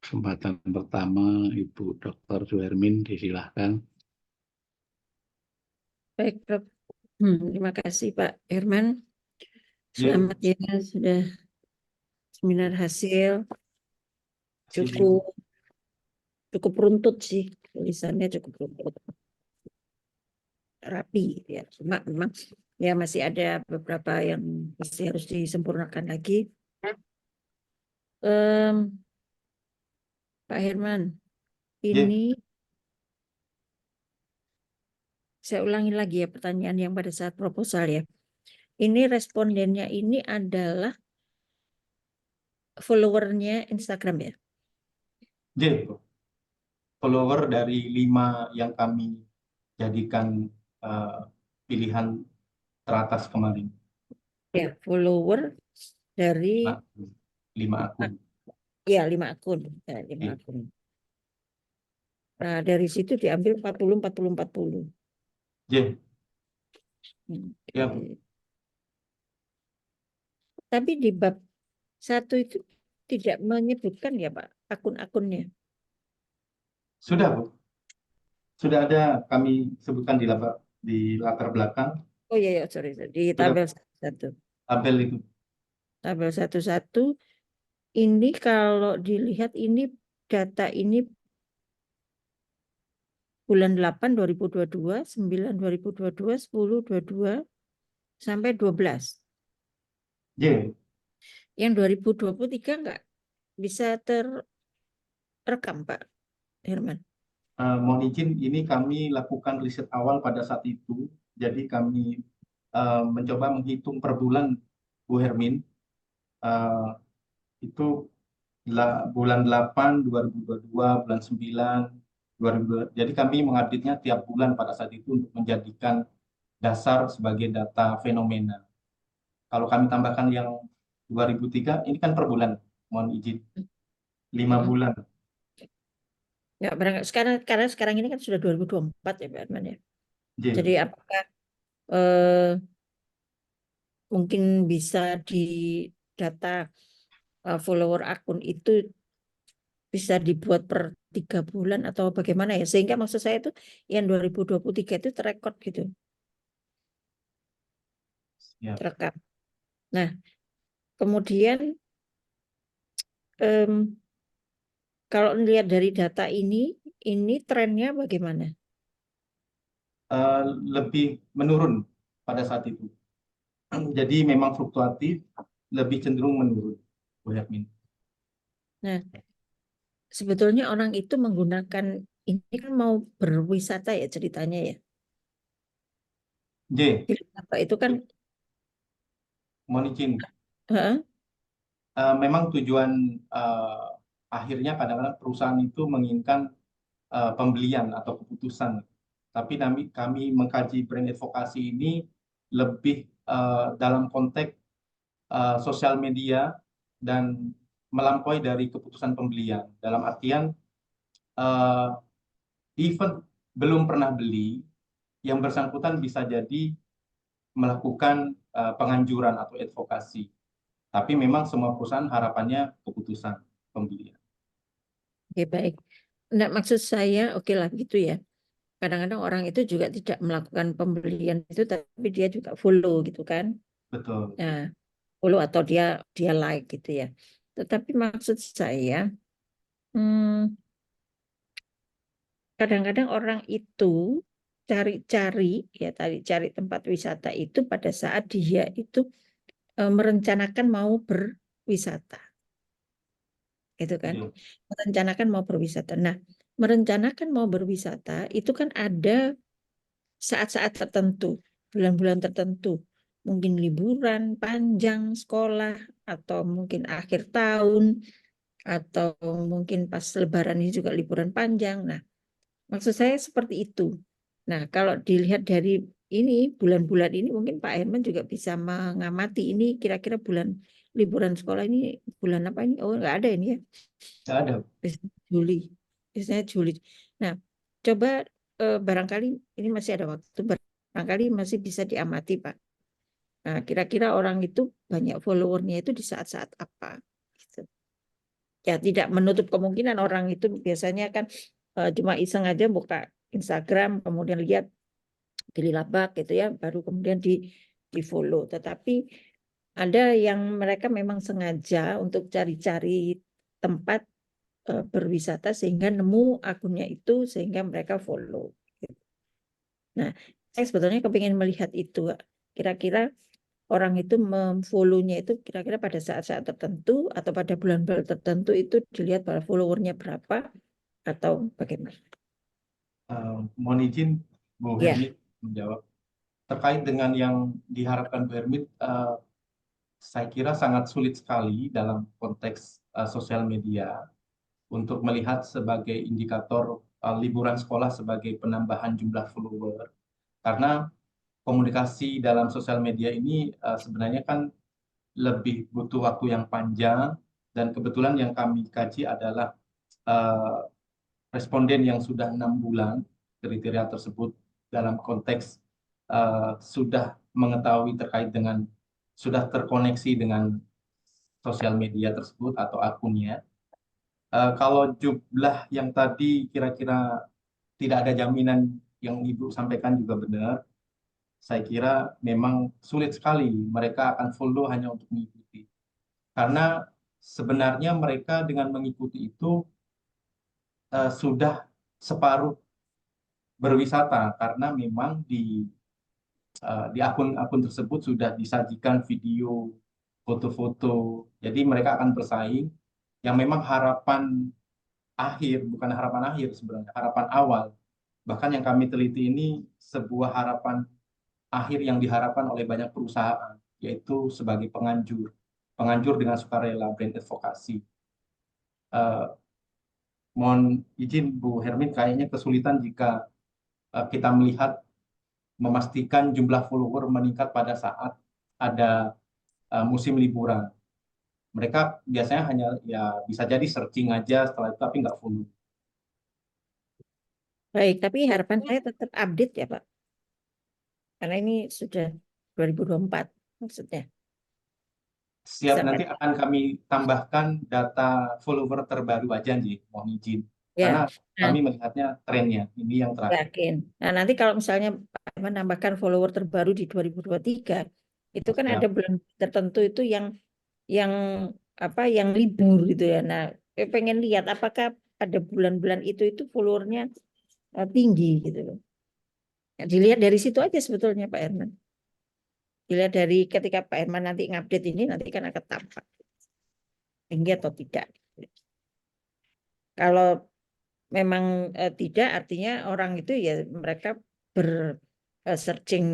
kesempatan pertama Ibu Dr. Suhermin, disilahkan. Baik, Prof. Terima kasih Pak Herman. Ya, Selamat ya sudah seminar hasil Ibu. cukup runtut sih, tulisannya cukup runtut, rapi ya. Cuma memang ya masih ada beberapa yang masih harus disempurnakan lagi. Pak Herman, Ya, ini saya ulangi lagi ya pertanyaan yang pada saat proposal ya. Ini respondennya ini adalah followernya Instagram ya? ya, follower dari 5 yang kami jadikan eh, pilihan teratas kemarin. Ya, follower dari 5 akun. ya 5 akun. Ya, 5 Ya, akun. Nah, dari situ diambil 40, 40, 40. ya, ya, Bu. Oke. Tapi di bab 1 itu tidak menyebutkan ya Pak, akun-akunnya. Sudah, Bu. Sudah ada kami sebutkan di latar belakang. Oh iya, ya, sorry. Di Sudah tabel 1. tabel itu. Tabel 1 ini kalau dilihat ini data ini bulan 8 2022, 9 2022, 10 22 sampai 12. Ya, Yang 2023 enggak bisa terekam Pak Herman. mohon izin, ini kami lakukan riset awal pada saat itu. Jadi kami mencoba menghitung per bulan, Bu Hermin. Eh, itu bulan 8 2022, bulan 9 2022. Jadi kami mengupdate-nya tiap bulan pada saat itu untuk menjadikan dasar sebagai data fenomena. Kalau kami tambahkan yang 2003, ini kan per bulan, mohon izin, 5 Mm-mm. bulan. Ya, sekarang karena sekarang ini kan sudah 2024 ya Pak Herman ya. Jadi J. apakah eh, mungkin bisa di data follower akun itu bisa dibuat per 3 bulan atau bagaimana ya? Sehingga maksud saya itu yang 2023 itu terekod gitu, Ya. terekam. Nah, kemudian em, kalau melihat dari data ini trennya bagaimana? Eh, Lebih menurun pada saat itu. Jadi memang fluktuatif, lebih cenderung menurun, Bu Hermin. Nah, sebetulnya orang itu menggunakan ini kan mau berwisata ya ceritanya ya. J. Jadi apa itu kan Mohon izin. heeh, Memang tujuan eh, akhirnya kadang-kadang perusahaan itu menginginkan pembelian atau keputusan. Tapi kami mengkaji brand advokasi ini lebih dalam konteks sosial media dan melampaui dari keputusan pembelian. Dalam artian eh, even belum pernah beli, yang bersangkutan bisa jadi melakukan penganjuran atau advokasi. Tapi memang semua perusahaan harapannya keputusan pembelian. oke baik. Nah, maksud saya oke lah gitu ya. Kadang-kadang orang itu juga tidak melakukan pembelian itu, tapi dia juga follow gitu kan. Betul. Nah, follow atau dia dia like gitu ya. Tetapi maksud saya, hmm, kadang-kadang orang itu cari-cari ya cari-cari tempat wisata itu pada saat dia itu merencanakan mau berwisata, gitu kan? Iya. Merencanakan mau berwisata. Nah, merencanakan mau berwisata itu kan ada saat-saat tertentu, bulan-bulan tertentu, mungkin liburan panjang sekolah atau mungkin akhir tahun atau mungkin pas Lebaran ini juga liburan panjang. Nah, maksud saya seperti itu. Nah, kalau dilihat dari ini bulan-bulan ini mungkin Pak Herman juga bisa mengamati ini kira-kira bulan liburan sekolah ini bulan apa ini? Oh, nggak ada ini ya. Nggak ada. Biasanya Juli. Biasanya Juli. Nah, coba barangkali ini masih ada waktu, barangkali masih bisa diamati, Pak. Nah, kira-kira orang itu banyak followernya itu di saat-saat apa? Gitu. ya tidak menutup kemungkinan orang itu biasanya kan cuma iseng aja buka Instagram, kemudian lihat dilabak gitu ya, baru kemudian di follow. Tetapi ada yang mereka memang sengaja untuk cari-cari tempat berwisata sehingga nemu akunnya itu sehingga mereka follow. Nah, saya sebetulnya kepingin melihat itu. Kira-kira orang itu memfollow-nya itu kira-kira pada saat-saat tertentu atau pada bulan-bulan tertentu itu dilihat pada followernya berapa atau bagaimana? Mohon izin Bu Ya, Hermit menjawab. Terkait dengan yang diharapkan Bu Hermit, saya kira sangat sulit sekali dalam konteks sosial media untuk melihat sebagai indikator liburan sekolah sebagai penambahan jumlah follower. Karena komunikasi dalam sosial media ini sebenarnya kan lebih butuh waktu yang panjang, dan kebetulan yang kami kaji adalah eh, responden yang sudah 6 bulan kriteria tersebut dalam konteks sudah mengetahui terkait dengan sudah terkoneksi dengan sosial media tersebut atau akunnya. Kalau jumlah yang tadi kira-kira tidak ada jaminan yang Ibu sampaikan juga benar, saya kira memang sulit sekali mereka akan follow hanya untuk mengikuti. Karena sebenarnya mereka dengan mengikuti itu sudah separuh berwisata, karena memang di akun-akun tersebut sudah disajikan video, foto-foto. Jadi mereka akan bersaing yang memang harapan akhir, bukan harapan akhir sebenarnya, harapan awal. Bahkan yang kami teliti ini sebuah harapan akhir yang diharapkan oleh banyak perusahaan, yaitu sebagai penganjur. Penganjur dengan sukarela, brand advocacy. Eh, Mohon izin Bu Hermin, kayaknya kesulitan jika kita melihat memastikan jumlah follower meningkat pada saat ada musim liburan. Mereka biasanya hanya ya bisa jadi searching aja setelah itu tapi nggak follow. baik. Tapi harapan saya tetap update ya, Pak. Karena ini sudah 2024 maksudnya. Siap, Sampai nanti akan kami tambahkan data follower terbaru aja nih, mohon izin. Karena ya. Nah, kami melihatnya trennya, ini yang terakhir. yakin. Nah, nanti kalau misalnya Pak menambahkan follower terbaru di 2023, itu kan ada Siap. bulan tertentu itu yang apa yang libur gitu ya. Nah, pengen lihat apakah pada bulan-bulan itu followernya tinggi gitu loh. Ya, dilihat dari situ aja sebetulnya Pak Herman. Dilihat dari ketika Pak Herman nanti ngupdate ini nanti kan akan tampak tinggi atau tidak. Kalau memang tidak, artinya orang itu ya mereka ber searching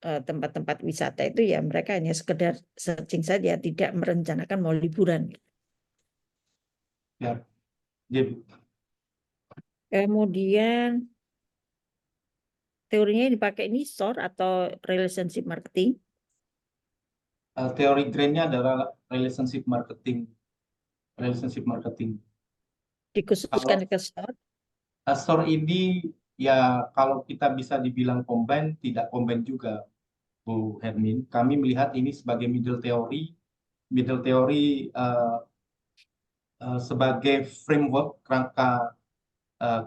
tempat-tempat wisata itu ya mereka hanya sekedar searching saja, tidak merencanakan mau liburan. Siap. Jadi, Kemudian teorinya yang dipakai ini SOR atau relationship marketing, teori grainnya adalah relationship marketing. Relationship marketing. dikhususkan Kalau ke SOR. store ini ya kalau kita bisa dibilang combine, tidak combine juga, Bu Hermin. Kami melihat ini sebagai middle theory sebagai framework kerangka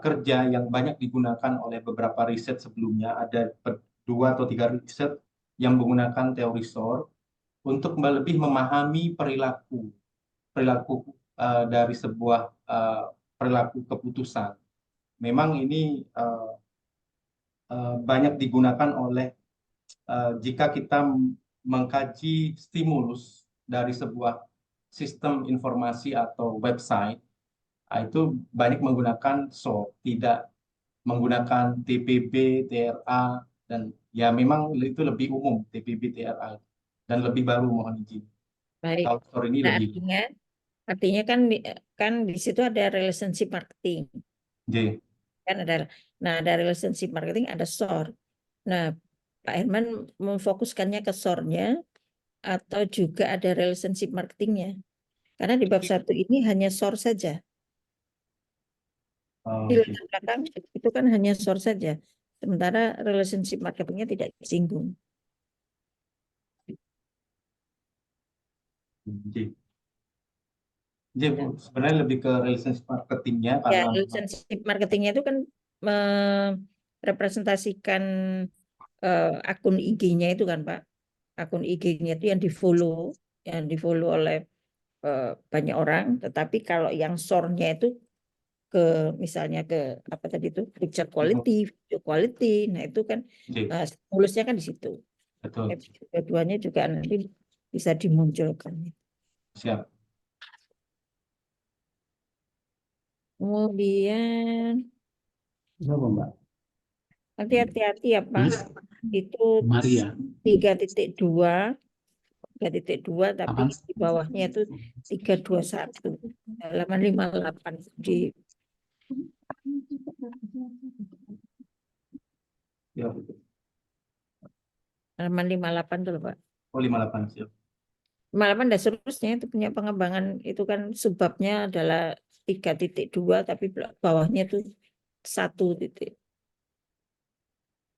kerja yang banyak digunakan oleh beberapa riset sebelumnya. Ada 2 atau 3 riset yang menggunakan teori SOR untuk lebih memahami perilaku perilaku dari sebuah perilaku keputusan. Memang ini banyak digunakan oleh jika kita mengkaji stimulus dari sebuah sistem informasi atau website, itu banyak menggunakan SOR, tidak menggunakan TPB, TRA, dan ya memang itu lebih umum TPB, TRA, dan lebih baru, mohon izin. Baik. Kalau SOR ini Nah, lebih artinya kan di situ ada relationship marketing. J. Kan ada relationship marketing, ada SOR. Nah, Pak Herman memfokuskannya ke SOR-nya atau juga ada relationship marketingnya. Karena di bab 1 ini hanya SOR saja. Di Oke. latar belakang itu kan hanya SOR saja. Sementara relationship marketingnya tidak disinggung. J. Jadi Bu, sebenarnya lebih ke relationship marketingnya Ya, karena memang relationship marketingnya itu kan merepresentasikan akun IG-nya itu kan Pak. Akun IG-nya itu yang di-follow oleh banyak orang. Tetapi kalau yang source-nya itu ke misalnya ke apa tadi itu picture itu, quality, video quality. Nah, itu kan J, mulusnya kan di situ. betul, Kedua-duanya juga nanti bisa dimunculkan. siap. Kemudian Berapa Mbak? nanti hati-hati ya Pak. Itu Maria. 3.2, 3.2 tapi Apaan? di bawahnya itu 321 halaman 58 di Ya, halaman 58 tuh loh, Pak. oh 58 siap. 58 dan seterusnya itu punya pengembangan itu kan sebabnya adalah 3.2 tapi bawahnya itu 1 titik.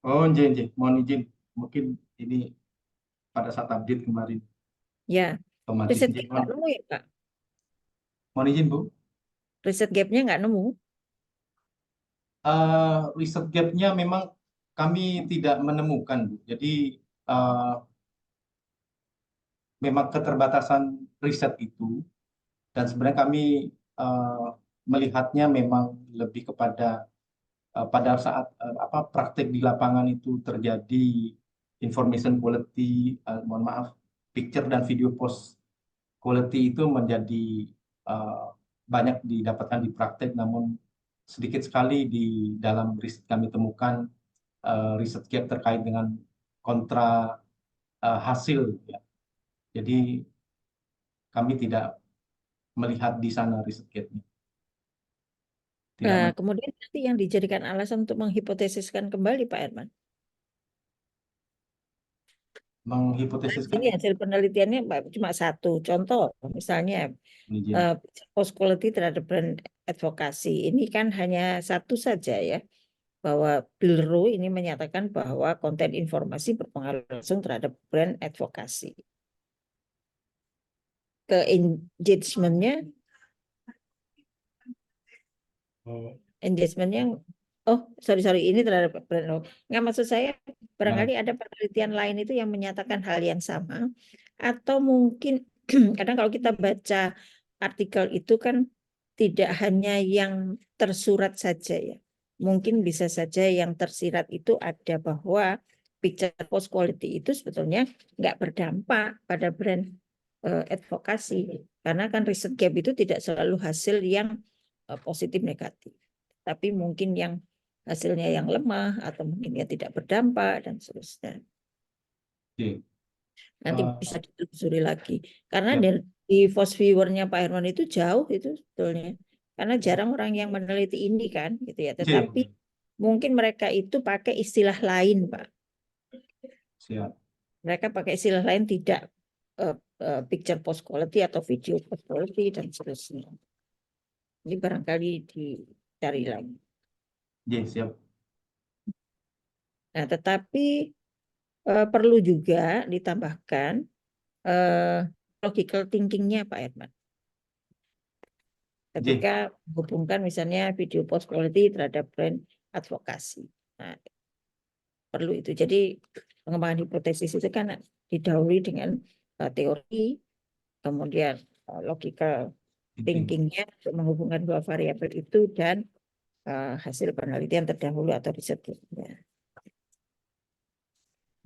Oh, J, mohon izin, mungkin ini pada saat update kemarin Ya, otomatis. riset J, gap nggak nemu ya Pak. mohon izin Bu. Riset gapnya nggak nemu. Riset gap-nya memang kami tidak menemukan Bu. Jadi eh, memang keterbatasan riset itu, dan sebenarnya kami eh, melihatnya memang lebih kepada pada saat apa praktek di lapangan itu terjadi information quality, mohon maaf, picture dan video post quality itu menjadi eh, banyak didapatkan di praktek, namun sedikit sekali di dalam riset kami temukan riset gap terkait dengan kontra hasil, ya. Jadi kami tidak melihat di sana riset gap-nya. Tidak Nah, kemudian nanti yang dijadikan alasan untuk menghipotesiskan kembali Pak Herman. menghipotesiskan Ini hasil penelitiannya Pak, cuma satu contoh, misalnya izin. post quality terhadap brand advokasi. Ini kan hanya satu saja ya, bahwa Bilro ini menyatakan bahwa konten informasi berpengaruh langsung terhadap brand advokasi. Ke engagementnya, engagementnya, oh sorry ini terhadap brand. Nggak, maksud saya barangkali ada penelitian lain itu yang menyatakan hal yang sama, atau mungkin kadang kalau kita baca artikel itu kan tidak hanya yang tersurat saja ya. Mungkin bisa saja yang tersirat itu ada bahwa picture post quality itu sebetulnya nggak berdampak pada brand advokasi. Karena kan riset gap itu tidak selalu hasil yang positif negatif. Tapi mungkin yang hasilnya yang lemah atau mungkin yang tidak berdampak dan seterusnya. Oke. Nanti Eh, bisa ditelusuri lagi. Karena ya. di Force Viewer-nya Pak Herman itu jauh itu sebetulnya. Karena jarang orang yang meneliti ini kan, gitu ya. Tetapi J, mungkin mereka itu pakai istilah lain, Pak. siap. Mereka pakai istilah lain tidak picture post quality atau video post quality dan seterusnya. Ini barangkali dicari lagi. J, siap. Nah, tetapi perlu juga ditambahkan logical thinking-nya Pak Herman. J, Ketika menghubungkan misalnya video post quality terhadap brand advokasi. Nah, perlu itu. Jadi pengembangan hipotesis itu kan didahului dengan teori, kemudian logical thinking. thinking-nya untuk menghubungkan dua variabel itu dan hasil penelitian terdahulu atau risetnya.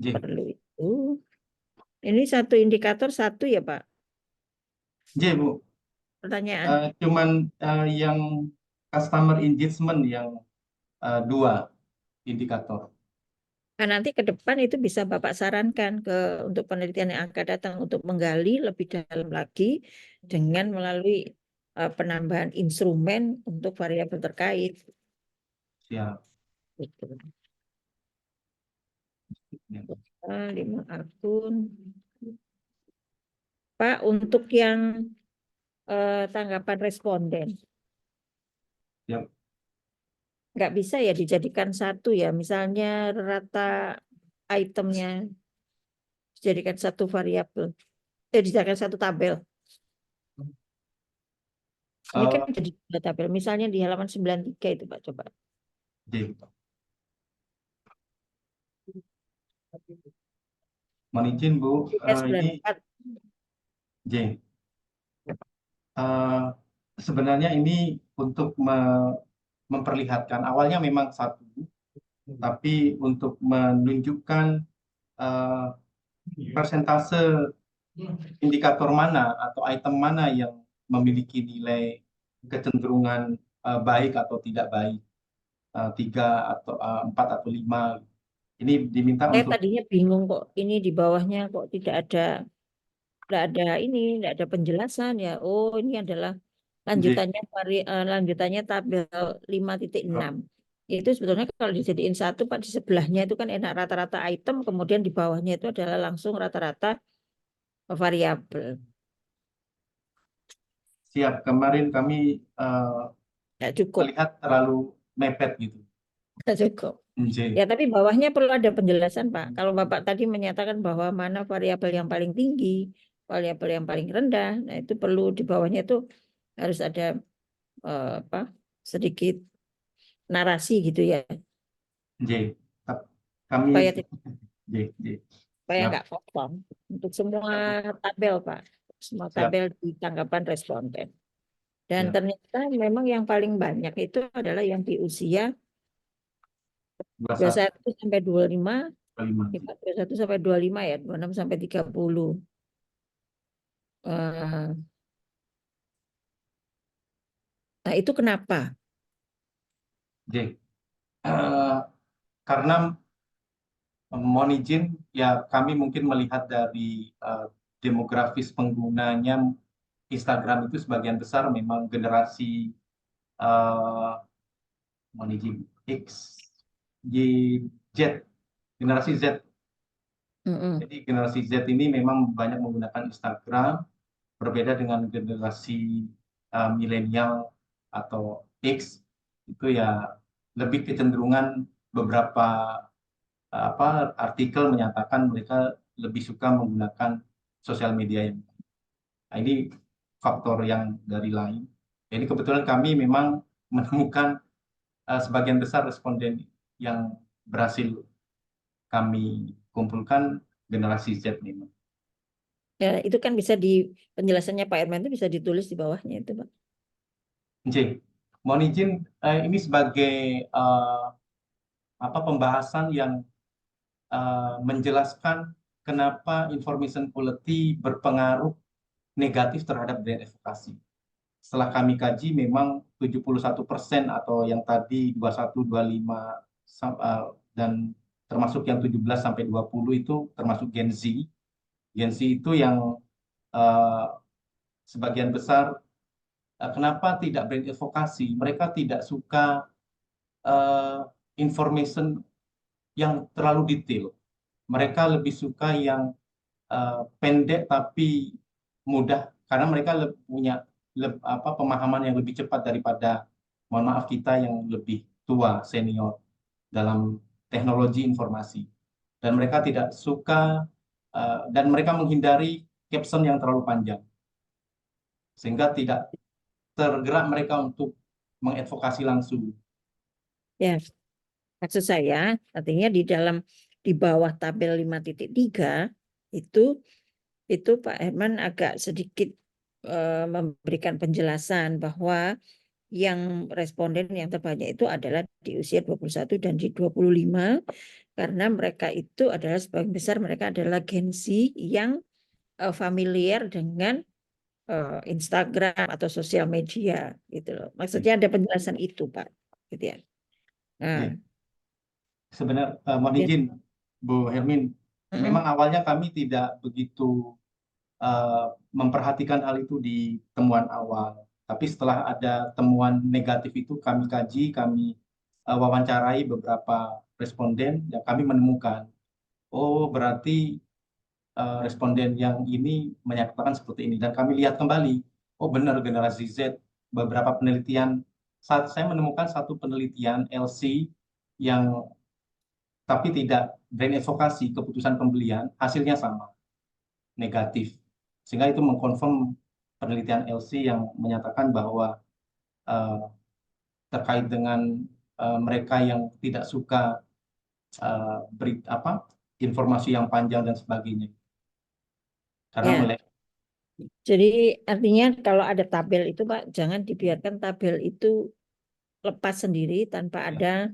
J, Perlu itu. Ini satu indikator satu ya Pak. J, Bu. Pertanyaan. Cuman yang customer engagement yang dua indikator. Nah, nanti ke depan itu bisa Bapak sarankan untuk penelitian yang akan datang untuk menggali lebih dalam lagi dengan melalui penambahan instrumen untuk variabel terkait. Siap. Gitu. Ya. 5 akun. Pak, untuk yang tanggapan responden, Siap. nggak bisa ya dijadikan satu ya. Misalnya rata itemnya dijadikan satu variabel, dijadikan satu tabel. Ini kan Eh, jadi dua tabel. Misalnya di halaman 93 itu Pak, coba. J. Mohon izin Bu, Ya, ini 94. J. Eh, Sebenarnya ini untuk memperlihatkan awalnya memang satu, tapi untuk menunjukkan eh, persentase indikator mana atau item mana yang memiliki nilai kecenderungan baik atau tidak baik, tiga atau empat atau lima. Ini diminta Saya untuk tadinya bingung kok ini di bawahnya kok tidak ada ini, tidak ada penjelasan ya. Oh, ini adalah J. lanjutannya tabel 5.6. Itu sebetulnya kalau dijadiin satu Pak, di sebelahnya itu kan enak rata-rata item, kemudian di bawahnya itu adalah langsung rata-rata variabel. Siap. Kemarin kami Tidak cukup, melihat terlalu mepet gitu. tidak cukup. J. Ya, tapi bawahnya perlu ada penjelasan, Pak. Kalau Bapak tadi menyatakan bahwa mana variabel yang paling tinggi, variabel yang paling rendah, nah itu perlu di bawahnya itu harus ada apa sedikit narasi gitu ya, J. Kami supaya J. J. supaya Siap. nggak kosong untuk semua Siap, Bu. tabel, Pak. Semua Siap. tabel di tanggapan responden. Dan Siap. ternyata memang yang paling banyak itu adalah yang di usia 21, 21 sampai 25, 25. 21 sampai 25 ya, 26 sampai 30. Eh, Nah, itu kenapa? J. Karena mohon izin, ya kami mungkin melihat dari demografis penggunanya Instagram itu sebagian besar memang generasi eh, mohon izin X, Y, Z, generasi Z. Mm-mm. Jadi generasi Z ini memang banyak menggunakan Instagram, berbeda dengan generasi milenial atau X itu ya lebih kecenderungan beberapa artikel menyatakan mereka lebih suka menggunakan sosial media yang nah, ini faktor yang dari lain. Jadi kebetulan kami memang menemukan sebagian besar responden yang berhasil kami kumpulkan generasi Z memang. Ya, itu kan bisa di penjelasannya Pak Herman itu bisa ditulis di bawahnya itu, Pak. J. Mohon izin, ini sebagai eh, pembahasan yang menjelaskan kenapa information quality berpengaruh negatif terhadap brand advokasi. Setelah kami kaji memang 71% atau yang tadi 21, 25 dan termasuk yang 17 sampai 20 itu termasuk Gen Z. Gen Z itu yang eh, sebagian besar kenapa tidak brand advokasi? Mereka tidak suka eh, information yang terlalu detail. Mereka lebih suka yang pendek tapi mudah karena mereka punya pemahaman yang lebih cepat daripada mohon maaf kita yang lebih tua senior dalam teknologi informasi dan mereka tidak suka dan mereka menghindari caption yang terlalu panjang sehingga tidak tergerak mereka untuk mengadvokasi langsung. Ya, maksud saya artinya di bawah tabel 5.3 itu Pak Herman agak sedikit memberikan penjelasan bahwa yang responden yang terbanyak itu adalah di usia 21 dan di 25 karena mereka itu adalah sebagian besar mereka adalah Gen Z yang familiar dengan Instagram atau sosial media gitu loh. Maksudnya ada penjelasan itu, Pak. Gitu ya. Nah, Ya, sebenarnya mohon ya. izin Bu Hermin, memang Mm-mm. awalnya kami tidak begitu memperhatikan hal itu di temuan awal. Tapi setelah ada temuan negatif itu kami kaji, kami wawancarai beberapa responden, dan kami menemukan, oh berarti responden yang ini menyatakan seperti ini. Dan kami lihat kembali, oh benar generasi Z, beberapa penelitian, saat saya menemukan satu penelitian LC yang tapi tidak brand advokasi keputusan pembelian, hasilnya sama, negatif. Sehingga itu mengkonfirm penelitian LC yang menyatakan bahwa eh, terkait dengan mereka yang tidak suka informasi yang panjang dan sebagainya. Karena Ya, melihat jadi artinya kalau ada tabel itu Pak, jangan dibiarkan tabel itu lepas sendiri tanpa ada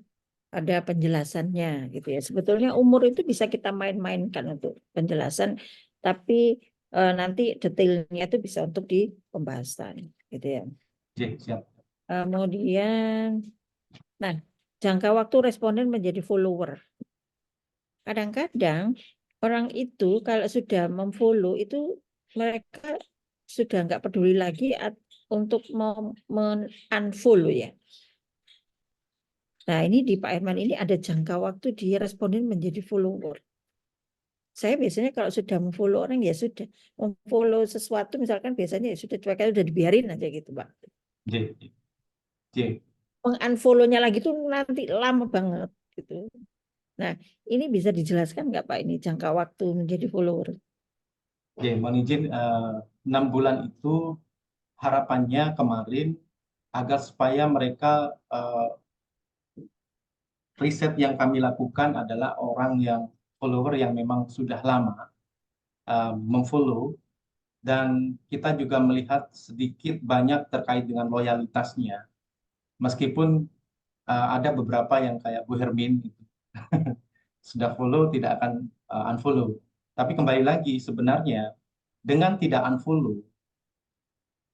penjelasannya gitu ya. Sebetulnya umur itu bisa kita main-mainkan untuk penjelasan, tapi nanti detailnya itu bisa untuk di pembahasan gitu ya. siap. Kemudian, nah jangka waktu responden menjadi follower. Kadang-kadang orang itu kalau sudah memfollow itu mereka sudah nggak peduli lagi untuk unfollow ya. Nah ini di Pak Herman ini ada jangka waktu dia responden menjadi follower. Saya biasanya kalau sudah memfollow orang ya sudah memfollow sesuatu misalkan biasanya ya sudah cuek udah dibiarin aja gitu Pak. Mengunfollow-nya lagi tuh nanti lama banget gitu. Nah ini bisa dijelaskan nggak Pak ini jangka waktu menjadi follower? Mohon izin 6 bulan itu harapannya kemarin agar supaya mereka riset yang kami lakukan adalah orang yang follower yang memang sudah lama memfollow, dan kita juga melihat sedikit banyak terkait dengan loyalitasnya. Meskipun ada beberapa yang kayak Bu Hermin gitu. Sudah follow tidak akan unfollow. Tapi kembali lagi sebenarnya dengan tidak unfollow,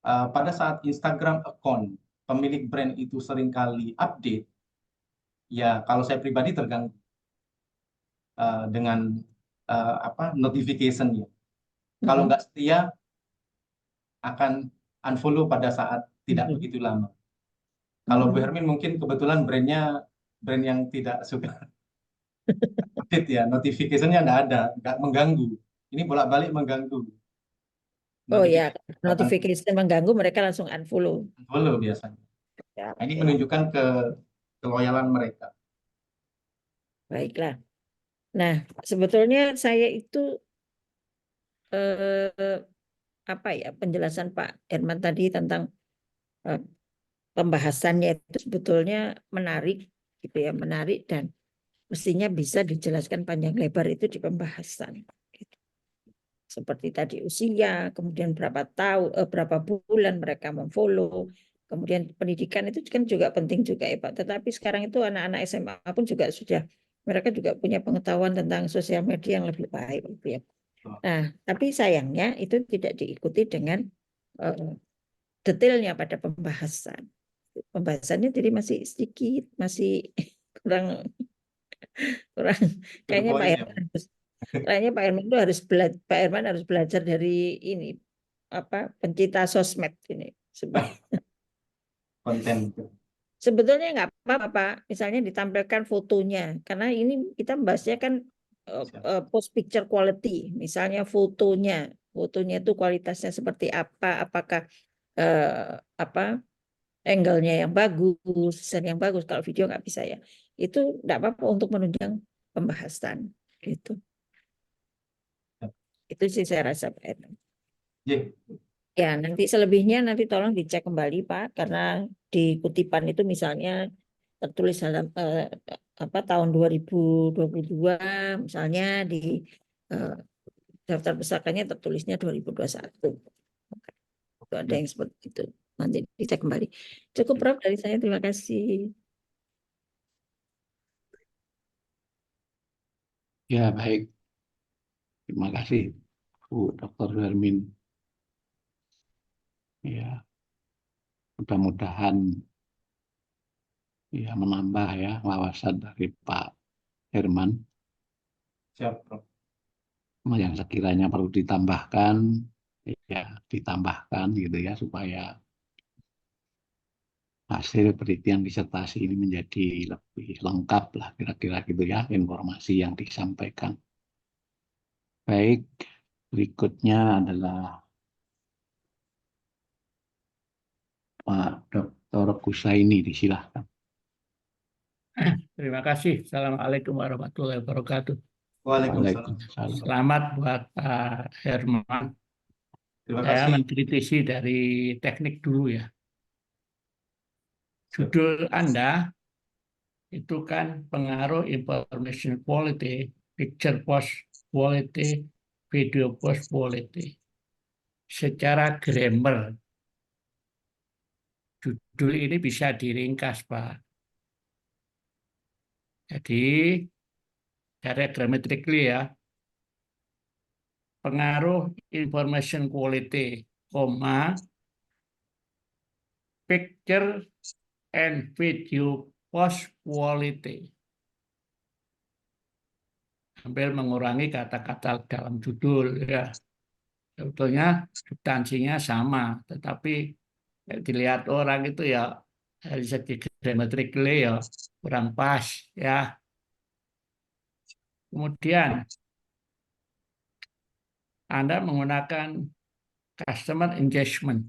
pada saat Instagram account pemilik brand itu seringkali update, ya kalau saya pribadi terganggu dengan notification-nya. Kalau nggak setia akan unfollow pada saat tidak begitu lama. Kalau Bu Hermin mungkin kebetulan brand yang tidak suka update ya, notification-nya nggak ada, nggak mengganggu. Ini bolak-balik mengganggu. Oh ya, Akan notification mengganggu mereka langsung unfollow. unfollow biasanya. Ya, Nah, ini oke. menunjukkan keloyalan mereka. Baiklah. Nah, sebetulnya saya itu apa ya penjelasan Pak Herman tadi tentang pembahasannya itu sebetulnya menarik gitu ya, menarik dan mestinya bisa dijelaskan panjang lebar itu di pembahasan. Gitu. Seperti tadi usia, kemudian berapa tahun, berapa bulan mereka memfollow, kemudian pendidikan itu kan juga penting juga ya Pak. Tetapi sekarang itu anak-anak SMA pun juga sudah mereka juga punya pengetahuan tentang sosial media yang lebih baik gitu ya. Nah, tapi sayangnya itu tidak diikuti dengan detailnya pada pembahasan. Pembahasannya jadi masih sedikit, masih kurang kurang. Kayaknya Pak Poin ya. Herman harus, kayaknya Pak Herman itu harus belajar, Pak Herman harus belajar dari ini apa pencinta sosmed ini. Konten itu. Sebetulnya nggak apa-apa, Pak. Misalnya ditampilkan fotonya, karena ini kita membahasnya kan post picture quality. Misalnya fotonya itu kualitasnya seperti apa? Apakah apa angle-nya yang bagus, desain yang bagus. Kalau video nggak bisa ya. Itu nggak apa-apa untuk menunjang pembahasan. Gitu. Itu sih saya rasa Pak Edmund. Ya, nanti selebihnya nanti tolong dicek kembali Pak, karena di kutipan itu misalnya tertulis dalam tahun 2022, misalnya di eh, daftar pusakanya tertulisnya 2021. Itu ada yang seperti itu. Nanti dicek kembali. Cukup Prof dari saya, terima kasih. Ya, baik. Terima kasih, Bu Dr. Hermin. Ya, mudah-mudahan ya menambah ya wawasan dari Pak Herman. Siap, Prof. Yang sekiranya perlu ditambahkan, ya ditambahkan gitu ya supaya hasil penelitian disertasi ini menjadi lebih lengkap lah kira-kira gitu ya informasi yang disampaikan. Baik, berikutnya adalah Pak Dr. Kusaini, disilahkan. Terima kasih. Assalamualaikum warahmatullahi wabarakatuh. Waalaikumsalam. Waalaikumsalam. Selamat buat Pak Herman Terima Saya kasih. mengkritisi dari teknik dulu ya. Judul Anda itu kan pengaruh information quality, picture post quality, video post quality. Secara grammar, judul ini bisa diringkas, Pak. Jadi, secara grammatically ya, pengaruh information quality, picture and video post quality. Hampir mengurangi kata-kata dalam judul ya. Sebetulnya substansinya sama, tetapi dilihat orang itu ya dari segi grammatically ya kurang pas ya. Kemudian Anda menggunakan customer engagement.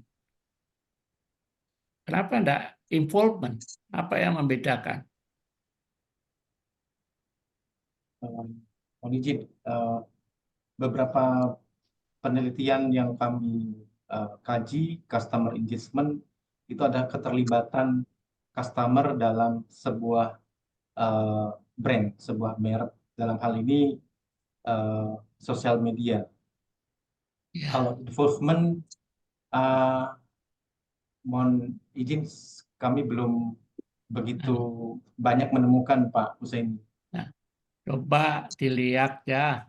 Kenapa enggak involvement? Apa yang membedakan? Mohon izin, beberapa penelitian yang kami kaji, customer engagement, itu ada keterlibatan customer dalam sebuah brand, sebuah merek. Dalam hal ini sosial media. Ya, Kalau involvement, mohon izin, kami belum begitu banyak menemukan, Pak Husaini. nah, coba dilihat ya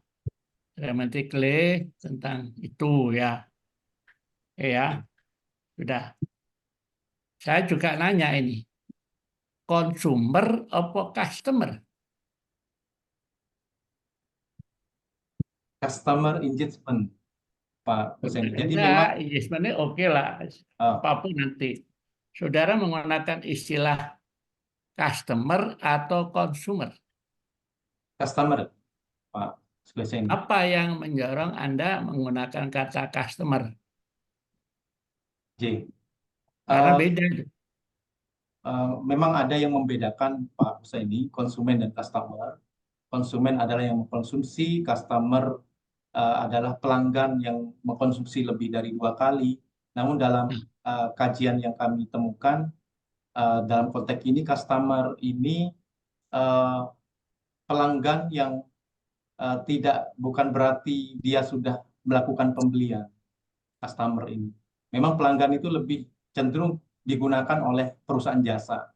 grammatically tentang itu ya. Ya, sudah. Saya juga nanya ini, consumer apa customer? Customer engagement, Pak Husaini. Jadi memang Enggak, engagementnya oke lah, apapun nanti. Saudara menggunakan istilah customer atau consumer. customer, Pak Husaini. Apa yang mendorong Anda menggunakan kata customer? J. Karena Eh, beda. memang ada yang membedakan, Pak Husaini, konsumen dan customer. Konsumen adalah yang mengkonsumsi, customer adalah pelanggan yang mengkonsumsi lebih dari 2 kali. Namun dalam kajian yang kami temukan, dalam konteks ini customer ini pelanggan yang bukan berarti dia sudah melakukan pembelian. Customer ini memang pelanggan itu lebih cenderung digunakan oleh perusahaan jasa.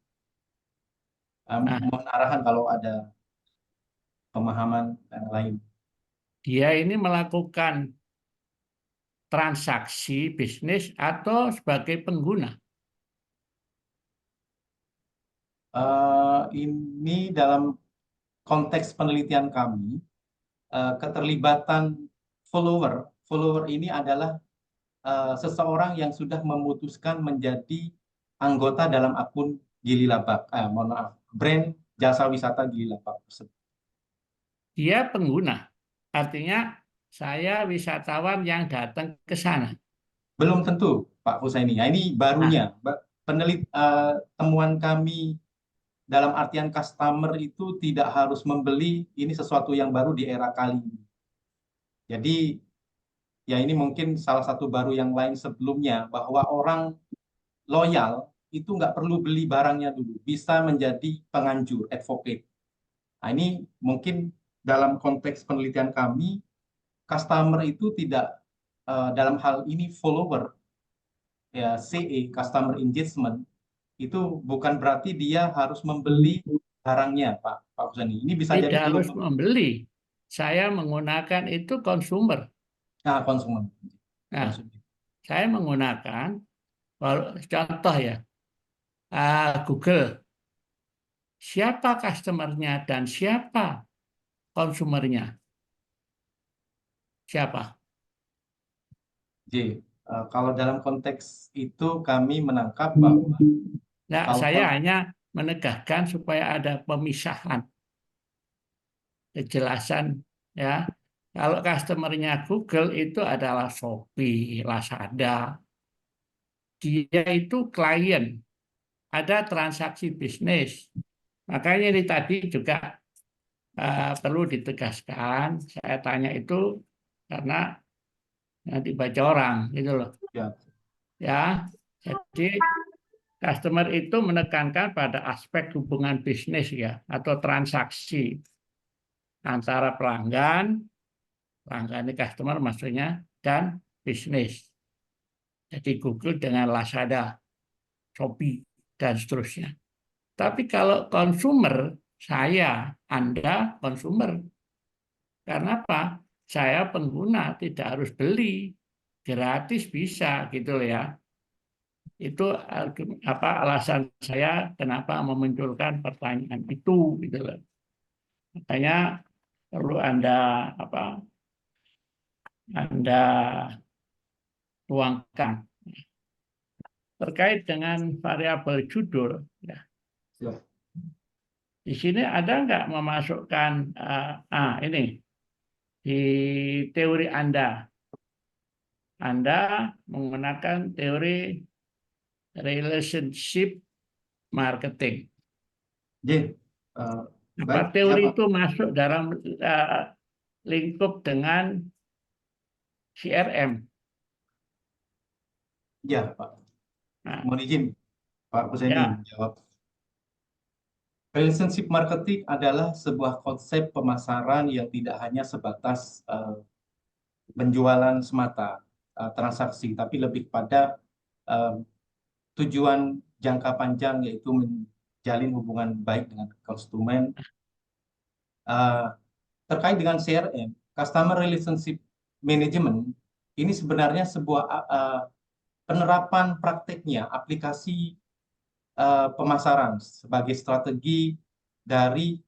Nah, Mohon arahan kalau ada pemahaman yang lain. dia ini melakukan transaksi bisnis atau sebagai pengguna. Ini dalam konteks penelitian kami, keterlibatan follower ini adalah seseorang yang sudah memutuskan menjadi anggota dalam akun Gili Labak, mohon maaf, brand jasa wisata Gili Labak. Dia pengguna. Artinya saya wisatawan yang datang ke sana. Belum tentu, Pak Husaini. Nah, ini barunya. Temuan kami dalam artian customer itu tidak harus membeli, ini sesuatu yang baru di era kali ini. Jadi, ya ini mungkin salah satu baru yang lain sebelumnya, bahwa orang loyal itu nggak perlu beli barangnya dulu, bisa menjadi penganjur, advocate. Nah, ini mungkin dalam konteks penelitian kami, customer itu tidak dalam hal ini follower, ya CE, customer engagement, itu bukan berarti dia harus membeli barangnya, Pak Husani. Ini bisa jadi Tidak harus belum. membeli. Saya menggunakan itu consumer. Konsumen. Nah, saya menggunakan, contoh ya, Google. Siapa customer-nya dan siapa konsumernya? Siapa? J. Kalau dalam konteks itu kami menangkap bahwa Nah, saya hanya menegakkan supaya ada pemisahan, kejelasan ya. Kalau customer-nya Google itu adalah Shopee, Lazada. Dia itu klien, ada transaksi bisnis. Makanya ini tadi juga perlu ditegaskan. Saya tanya itu karena nanti baca orang gitu loh. Ya. Ya, jadi customer itu menekankan pada aspek hubungan bisnis ya atau transaksi antara pelanggan ini customer maksudnya, dan bisnis. Jadi Google dengan Lazada, Shopee, dan seterusnya. Tapi kalau konsumer, Anda konsumer. Karena apa? Saya pengguna, tidak harus beli. Gratis bisa, gitu loh ya. Itu alasan saya kenapa memunculkan pertanyaan itu, gitu loh. Makanya perlu Anda tuangkan terkait dengan variabel judul. Ya. Siap. Di sini ada nggak memasukkan ini di teori Anda? Anda menggunakan teori relationship marketing. J. Apa Baik, teori siap, Pak. itu masuk dalam lingkup dengan CRM? Ya, Pak. Nah, Mohon izin, Pak Husaini ya, menjawab. Relationship marketing adalah sebuah konsep pemasaran yang tidak hanya sebatas penjualan semata, transaksi, tapi lebih pada tujuan jangka panjang, yaitu menjalin hubungan baik dengan konsumen. Terkait dengan CRM, Customer Relationship Management, ini sebenarnya sebuah penerapan prakteknya, aplikasi pemasaran sebagai strategi dari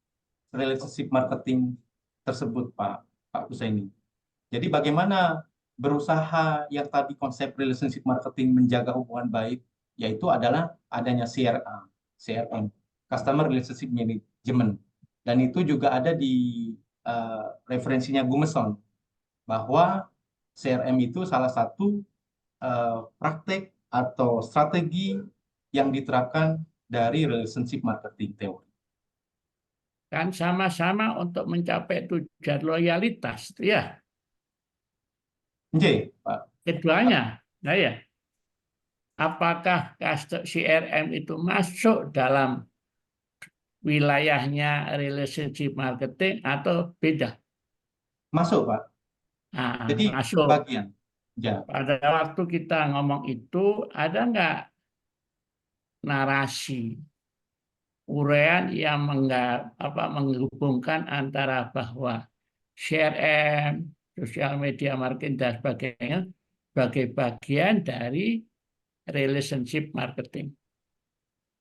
relationship marketing tersebut, Pak Husaini. Jadi bagaimana berusaha yang tadi konsep relationship marketing menjaga hubungan baik, yaitu adalah adanya CRM, Customer Relationship Management. Dan itu juga ada di referensinya Gumeson, bahwa CRM itu salah satu praktek atau strategi yang diterapkan dari relationship marketing teori. kan sama-sama untuk mencapai tujuan loyalitas, ya. J, Pak. Keduanya, nah ya. Apakah CRM itu masuk dalam wilayahnya relationship marketing atau beda? Masuk, Pak. Nah, Jadi masuk. bagian. Ya. Pada waktu kita ngomong itu, ada nggak narasi, uraian yang menghubungkan antara bahwa CRM, sosial media marketing, dan sebagainya sebagai bagian dari relationship marketing?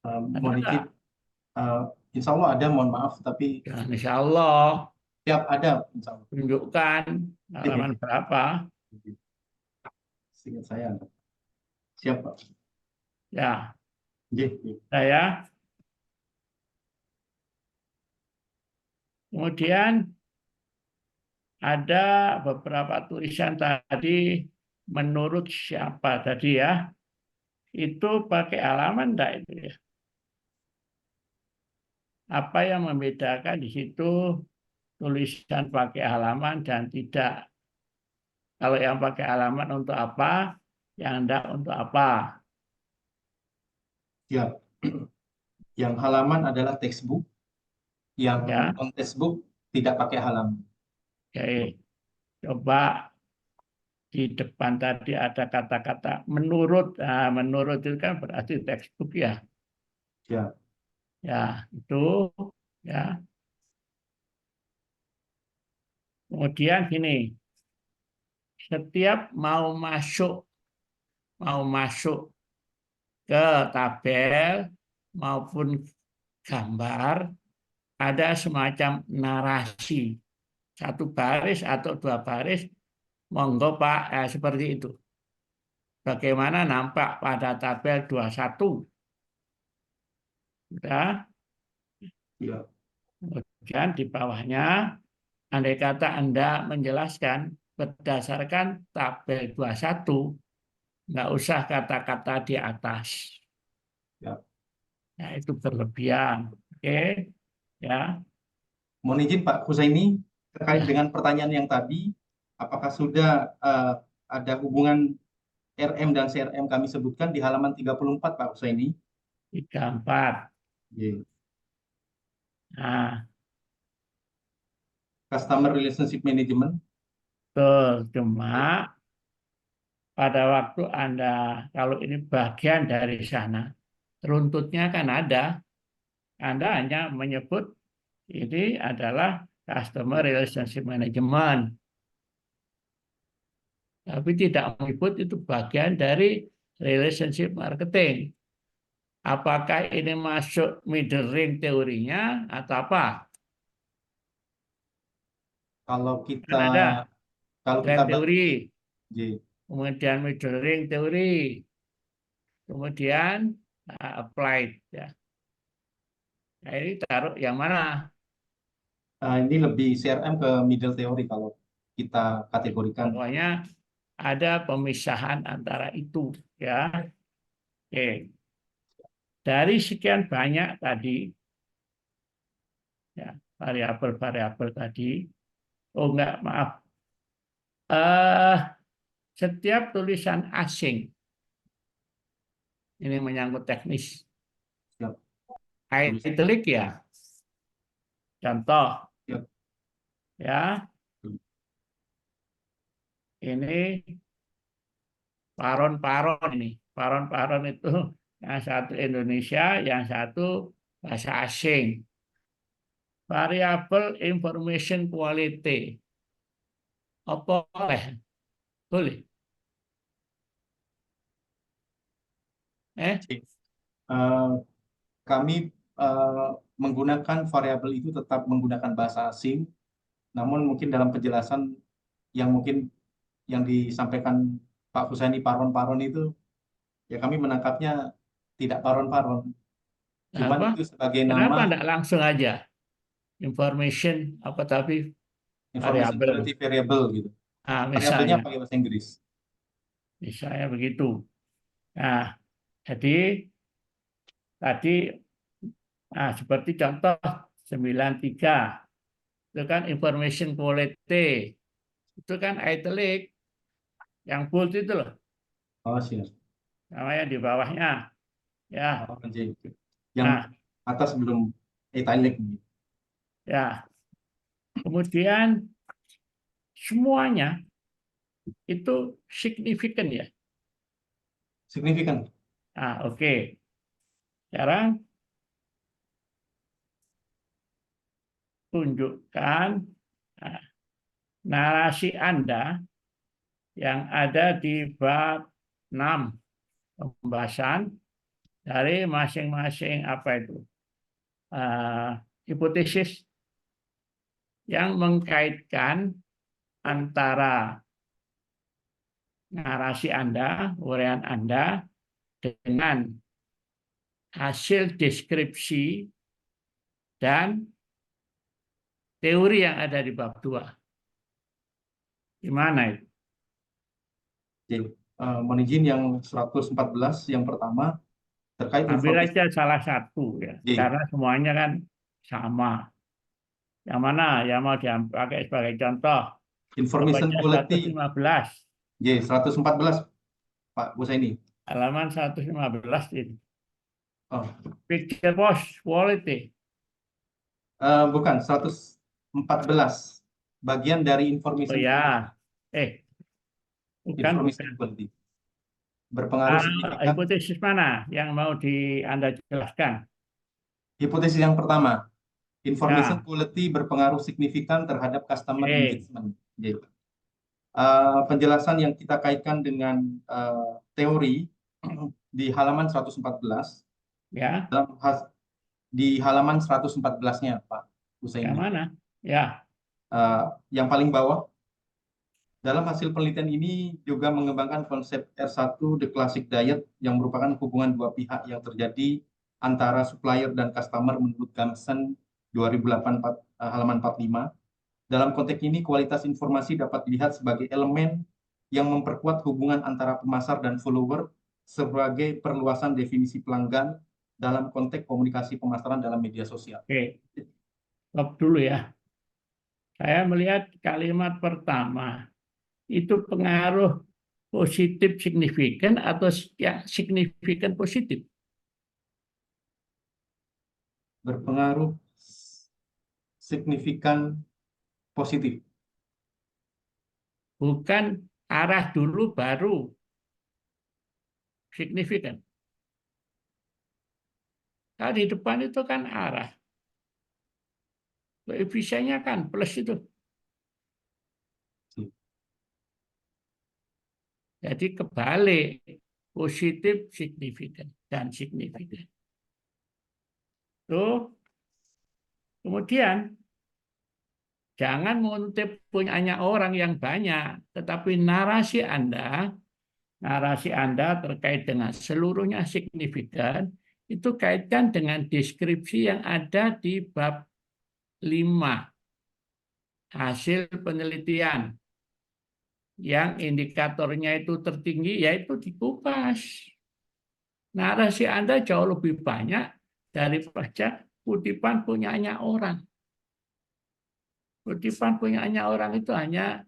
Ada Mohon nggak? izin, insya Allah ada, mohon maaf, tapi Ya, insya Allah. tiap ada, insya Allah. Tunjukkan halaman berapa. Seingat saya. Siap, Pak. Ya, J. saya. Kemudian ada beberapa tulisan tadi, menurut siapa tadi ya? Itu pakai halaman enggak itu ya? Apa yang membedakan di situ tulisan pakai halaman dan tidak? Kalau yang pakai halaman untuk apa? Yang enggak untuk apa? Siap. Yang halaman adalah textbook, yang Ya, non textbook tidak pakai halaman. oke. Coba di depan tadi ada kata-kata menurut. Nah, menurut itu kan berarti textbook ya. Siap. Ya, itu ya. Kemudian gini, setiap mau masuk ke tabel maupun gambar, ada semacam narasi, satu baris atau dua baris, monggo Pak, seperti itu. Bagaimana nampak pada tabel 21? Sudah. Siap. Kemudian di bawahnya, andai kata Anda menjelaskan berdasarkan tabel 21, nggak usah kata-kata di atas. Siap. Nah, itu berlebihan. Oke, ya. Mohon izin Pak Husaini, terkait Ya. dengan pertanyaan yang tadi, apakah sudah ada hubungan RM dan CRM kami sebutkan di halaman 34 Pak Husaini. 34. Ye. Nah, Customer Relationship Management. betul. Cuma pada waktu Anda, kalau ini bagian dari sana, runtutnya kan ada. Anda hanya menyebut ini adalah Customer Relationship Management. Tapi tidak menyebut itu bagian dari relationship marketing. Apakah ini masuk middle ring teorinya atau apa? Kalau Kan kita ada kalau grand kita teori, Ye. kemudian middle ring teori, kemudian applied. Ya. Nah, ini taruh yang mana? Ini lebih CRM ke middle theory kalau kita kategorikan. Pokoknya ada pemisahan antara itu. Ya, oke. Dari sekian banyak tadi, ya, variabel-variabel tadi. Oh enggak, maaf. Setiap tulisan asing, ini menyangkut teknis. Siap. Italic ya, contoh Siap. ya, ini paron-paron ini. Paron-paron itu yang satu Indonesia, yang satu bahasa asing. Variabel information quality. Apa boleh? Boleh. Eh, Kami menggunakan variabel itu tetap menggunakan bahasa asing, namun mungkin dalam penjelasan yang mungkin yang disampaikan Pak Husaini paron-paron itu, ya kami menangkapnya tidak paron-paron, cuman Apa? itu sebagai Kenapa nama enggak langsung aja? Information apa tapi information variabel. quality variable gitu. Variabelnya Misalnya, pakai bahasa Inggris. misalnya begitu. Nah, jadi tadi seperti contoh 93 itu kan information quality, itu kan italic, yang bold itu loh, Oh, siap. namanya di bawahnya. Ya, Oh, J. nah, Yang atas belum italic. ya. Kemudian semuanya itu signifikan ya. Signifikan. Oke. Sekarang tunjukkan narasi Anda yang ada di bab 6 pembahasan dari masing-masing apa itu hipotesis yang mengkaitkan antara narasi Anda, uraian Anda dengan hasil deskripsi dan teori yang ada di bab 2. Gimana itu? Mohon izin yang 114 yang pertama terkait Ambil informasi. aja salah satu ya, karena semuanya kan sama. Yang mana yang mau dipakai sebagai contoh? Information quality. 115. 114 Pak Husaini. Halaman 115 ini. Oh. Picture post quality. Bukan, 114. Bagian dari information. Oh ya. Bukan. Information quality. Berpengaruh signifikan. Hipotesis mana yang mau Anda jelaskan? Hipotesis yang pertama. Information Ya. quality berpengaruh signifikan terhadap customer engagement. Penjelasan yang kita kaitkan dengan teori di halaman 114. Ya. Di halaman 114-nya, Pak Husaini. Yang mana? Ya. Yang paling bawah. Dalam hasil penelitian ini juga mengembangkan konsep R1 The Classic Diet yang merupakan hubungan dua pihak yang terjadi antara supplier dan customer menurut Gamsen 2008 halaman 45. Dalam konteks ini, kualitas informasi dapat dilihat sebagai elemen yang memperkuat hubungan antara pemasar dan follower sebagai perluasan definisi pelanggan dalam konteks komunikasi pemasaran dalam media sosial. Oke. Stop dulu ya. Saya melihat kalimat pertama itu pengaruh positif signifikan atau ya, signifikan positif? Berpengaruh signifikan positif. Bukan arah dulu baru signifikan. Kalau di depan itu kan arah. Koefisiennya kan plus itu. Jadi kebalik, positif signifikan dan signifikan. Tuh, kemudian jangan menuntut punyanya orang yang banyak, tetapi narasi Anda terkait dengan seluruhnya signifikan, itu kaitkan dengan deskripsi yang ada di bab 5, hasil penelitian. Yang indikatornya itu tertinggi, yaitu dikupas. Narasi Anda jauh lebih banyak daripada kutipan punyanya orang. Kutipan punyanya orang itu hanya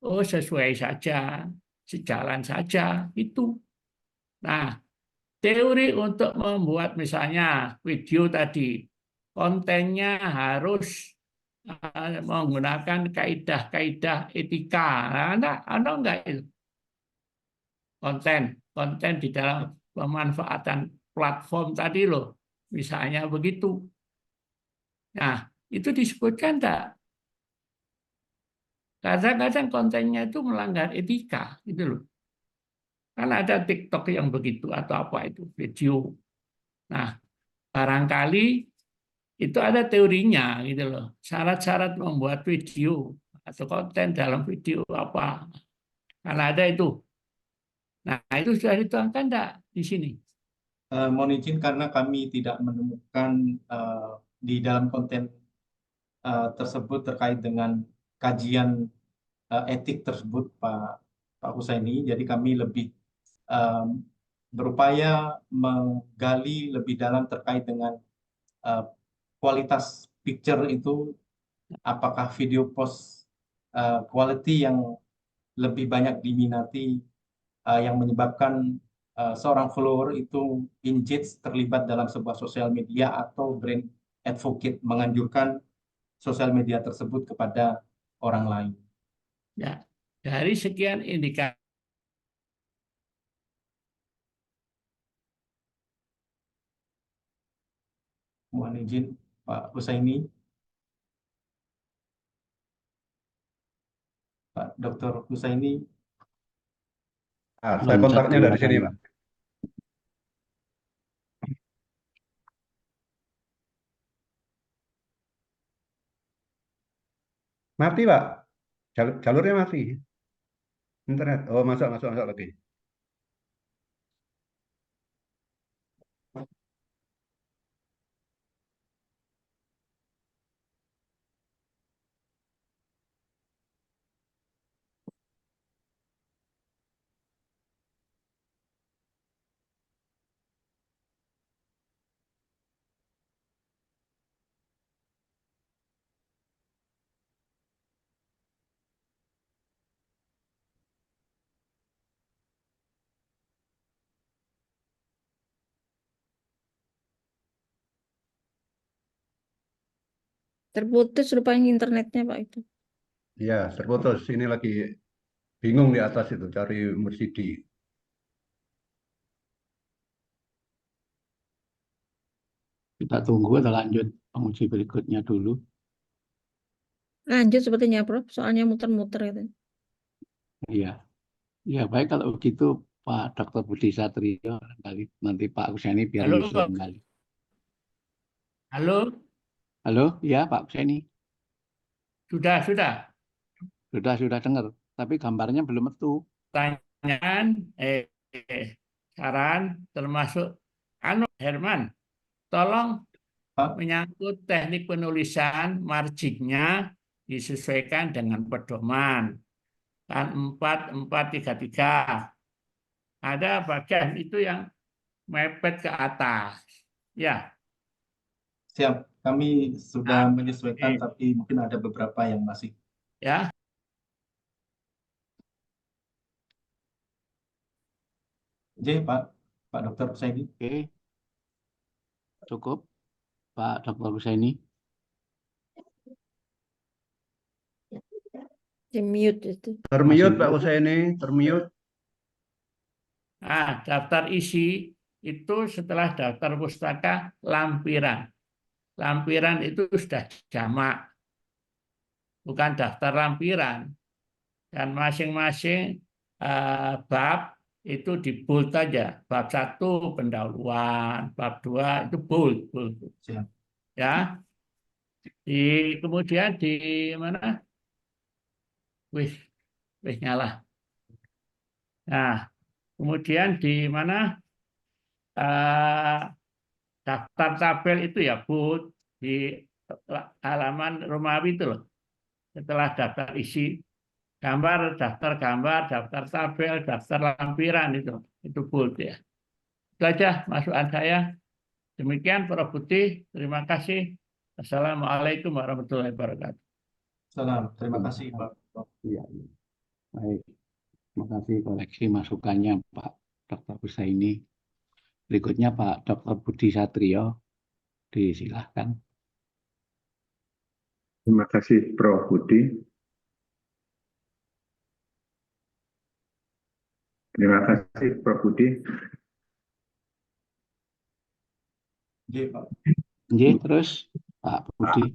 sesuai saja, sejalan saja, itu. Nah, teori untuk membuat misalnya video tadi, kontennya harus menggunakan kaidah-kaidah etika. Nah, Anda enggak itu. Konten di dalam pemanfaatan platform tadi loh, misalnya begitu. Nah, itu disebutkan enggak? Kadang-kadang kontennya itu melanggar etika, gitu loh. Kan ada TikTok yang begitu atau apa itu video. Nah, barangkali itu ada teorinya, gitu loh. Syarat-syarat membuat video atau konten dalam video apa? Karena ada itu. Nah, itu sudah dituangkan enggak di sini? Mohon izin karena kami tidak menemukan di dalam konten tersebut terkait dengan kajian etik tersebut, Pak Husaini. Jadi kami lebih berupaya menggali lebih dalam terkait dengan kualitas picture itu, apakah video post quality yang lebih banyak diminati yang menyebabkan seorang follower itu engage terlibat dalam sebuah sosial media atau brand advocate menganjurkan sosial media tersebut kepada orang lain. Ya, dari sekian indikator Mohon izin Pak Husaini, Pak Dr. Husaini. Saya kontaknya dari sini, Pak. Mati, Pak. Jalurnya mati. Internet. Oh, masuk lagi. Terputus rupanya internetnya Pak itu. Iya, terputus. Ini lagi bingung di atas itu, cari Mercidi. Kita tunggu atau lanjut penguji berikutnya dulu. Lanjut sepertinya Prof, soalnya muter-muter itu. Iya, ya baik kalau begitu Pak Dr. Budi Satrio, nanti Pak Husaini biar Halo, nyusul kembali. halo, Halo, ya Pak Husaini, sudah. sudah dengar, tapi gambarnya belum metu. Pertanyaan, saran, termasuk Herman, tolong Pak, menyangkut teknik penulisan margin-nya disesuaikan dengan pedoman. Kan 4433. Ada bagian itu yang mepet ke atas. Ya, siap. Kami sudah Nah, menyesuaikan, tapi mungkin ada beberapa yang masih. ya. J, Pak Dokter Husaini. Oke, cukup Pak Dr. Husaini. Di mute itu. Termute Masih Pak Husaini, termute. Nah, daftar isi itu setelah daftar pustaka lampiran. Lampiran itu sudah jamak, bukan daftar lampiran. Dan masing-masing bab itu di bold aja. Bab 1 pendahuluan, bab 2 itu bold. Siap. Ya. Kemudian di mana? Wih nyala. Nah, kemudian di mana daftar tabel itu ya bold di halaman Romawi itu loh. Setelah daftar isi gambar, daftar gambar, daftar tabel, daftar lampiran itu bold ya. Itu aja masukan saya. Demikian Prof. Budi, terima kasih. Assalamualaikum warahmatullahi wabarakatuh. Salam. Terima kasih Pak. Iya, iya. Baik, terima kasih koreksi masukannya Pak Dr. Husaini. Berikutnya Pak Dr. Budi Satrio, disilahkan. Terima kasih Prof. Budi. Terima kasih Prof. Budi. J, Pak. J, terus Pak Budi.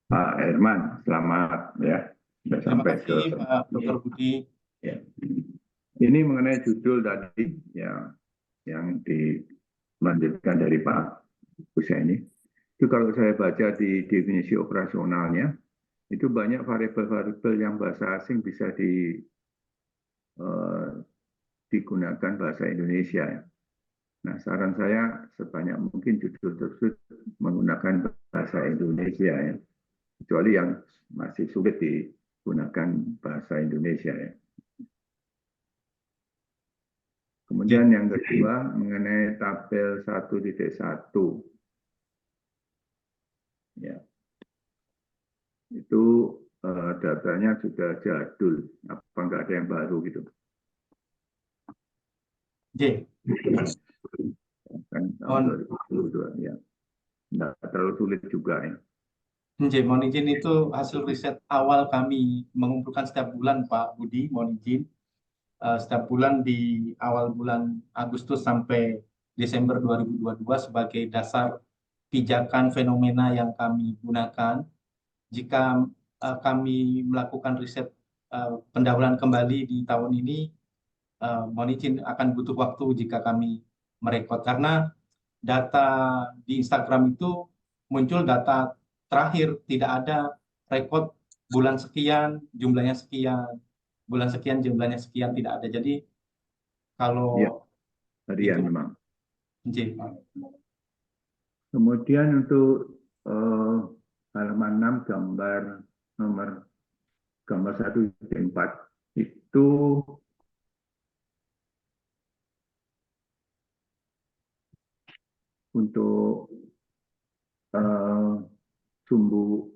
Pak Herman, selamat ya. Sudah Terima sampai kasih Pak Dr. Budi. Ya. Ini mengenai judul tadi yang dilanjutkan dari Pak Husaini. Itu kalau saya baca di definisi operasionalnya, itu banyak variabel-variabel yang bahasa asing bisa digunakan bahasa Indonesia. Nah, saran saya sebanyak mungkin judul tersebut menggunakan bahasa Indonesia ya. Kecuali yang masih sulit digunakan bahasa Indonesia ya. Kemudian yang kedua mengenai tabel 1.1 ya. Itu datanya sudah jadul, apa enggak ada yang baru gitu. J. Kan tahun 2022 ya. Enggak terlalu sulit juga ya. J, mohon izin itu hasil riset awal kami mengumpulkan setiap bulan Pak Budi, mohon izin. Setiap bulan di awal bulan Agustus sampai Desember 2022 sebagai dasar pijakan fenomena yang kami gunakan. Jika kami melakukan riset pendahuluan kembali di tahun ini, mohon izin akan butuh waktu jika kami merekod. Karena data di Instagram itu muncul data terakhir, tidak ada rekod bulan sekian, jumlahnya sekian, bulan sekian, jumlahnya sekian, tidak ada. Jadi kalau Ya, harian itu, memang. J. Kemudian untuk halaman 6 gambar 1/4 itu untuk sumbu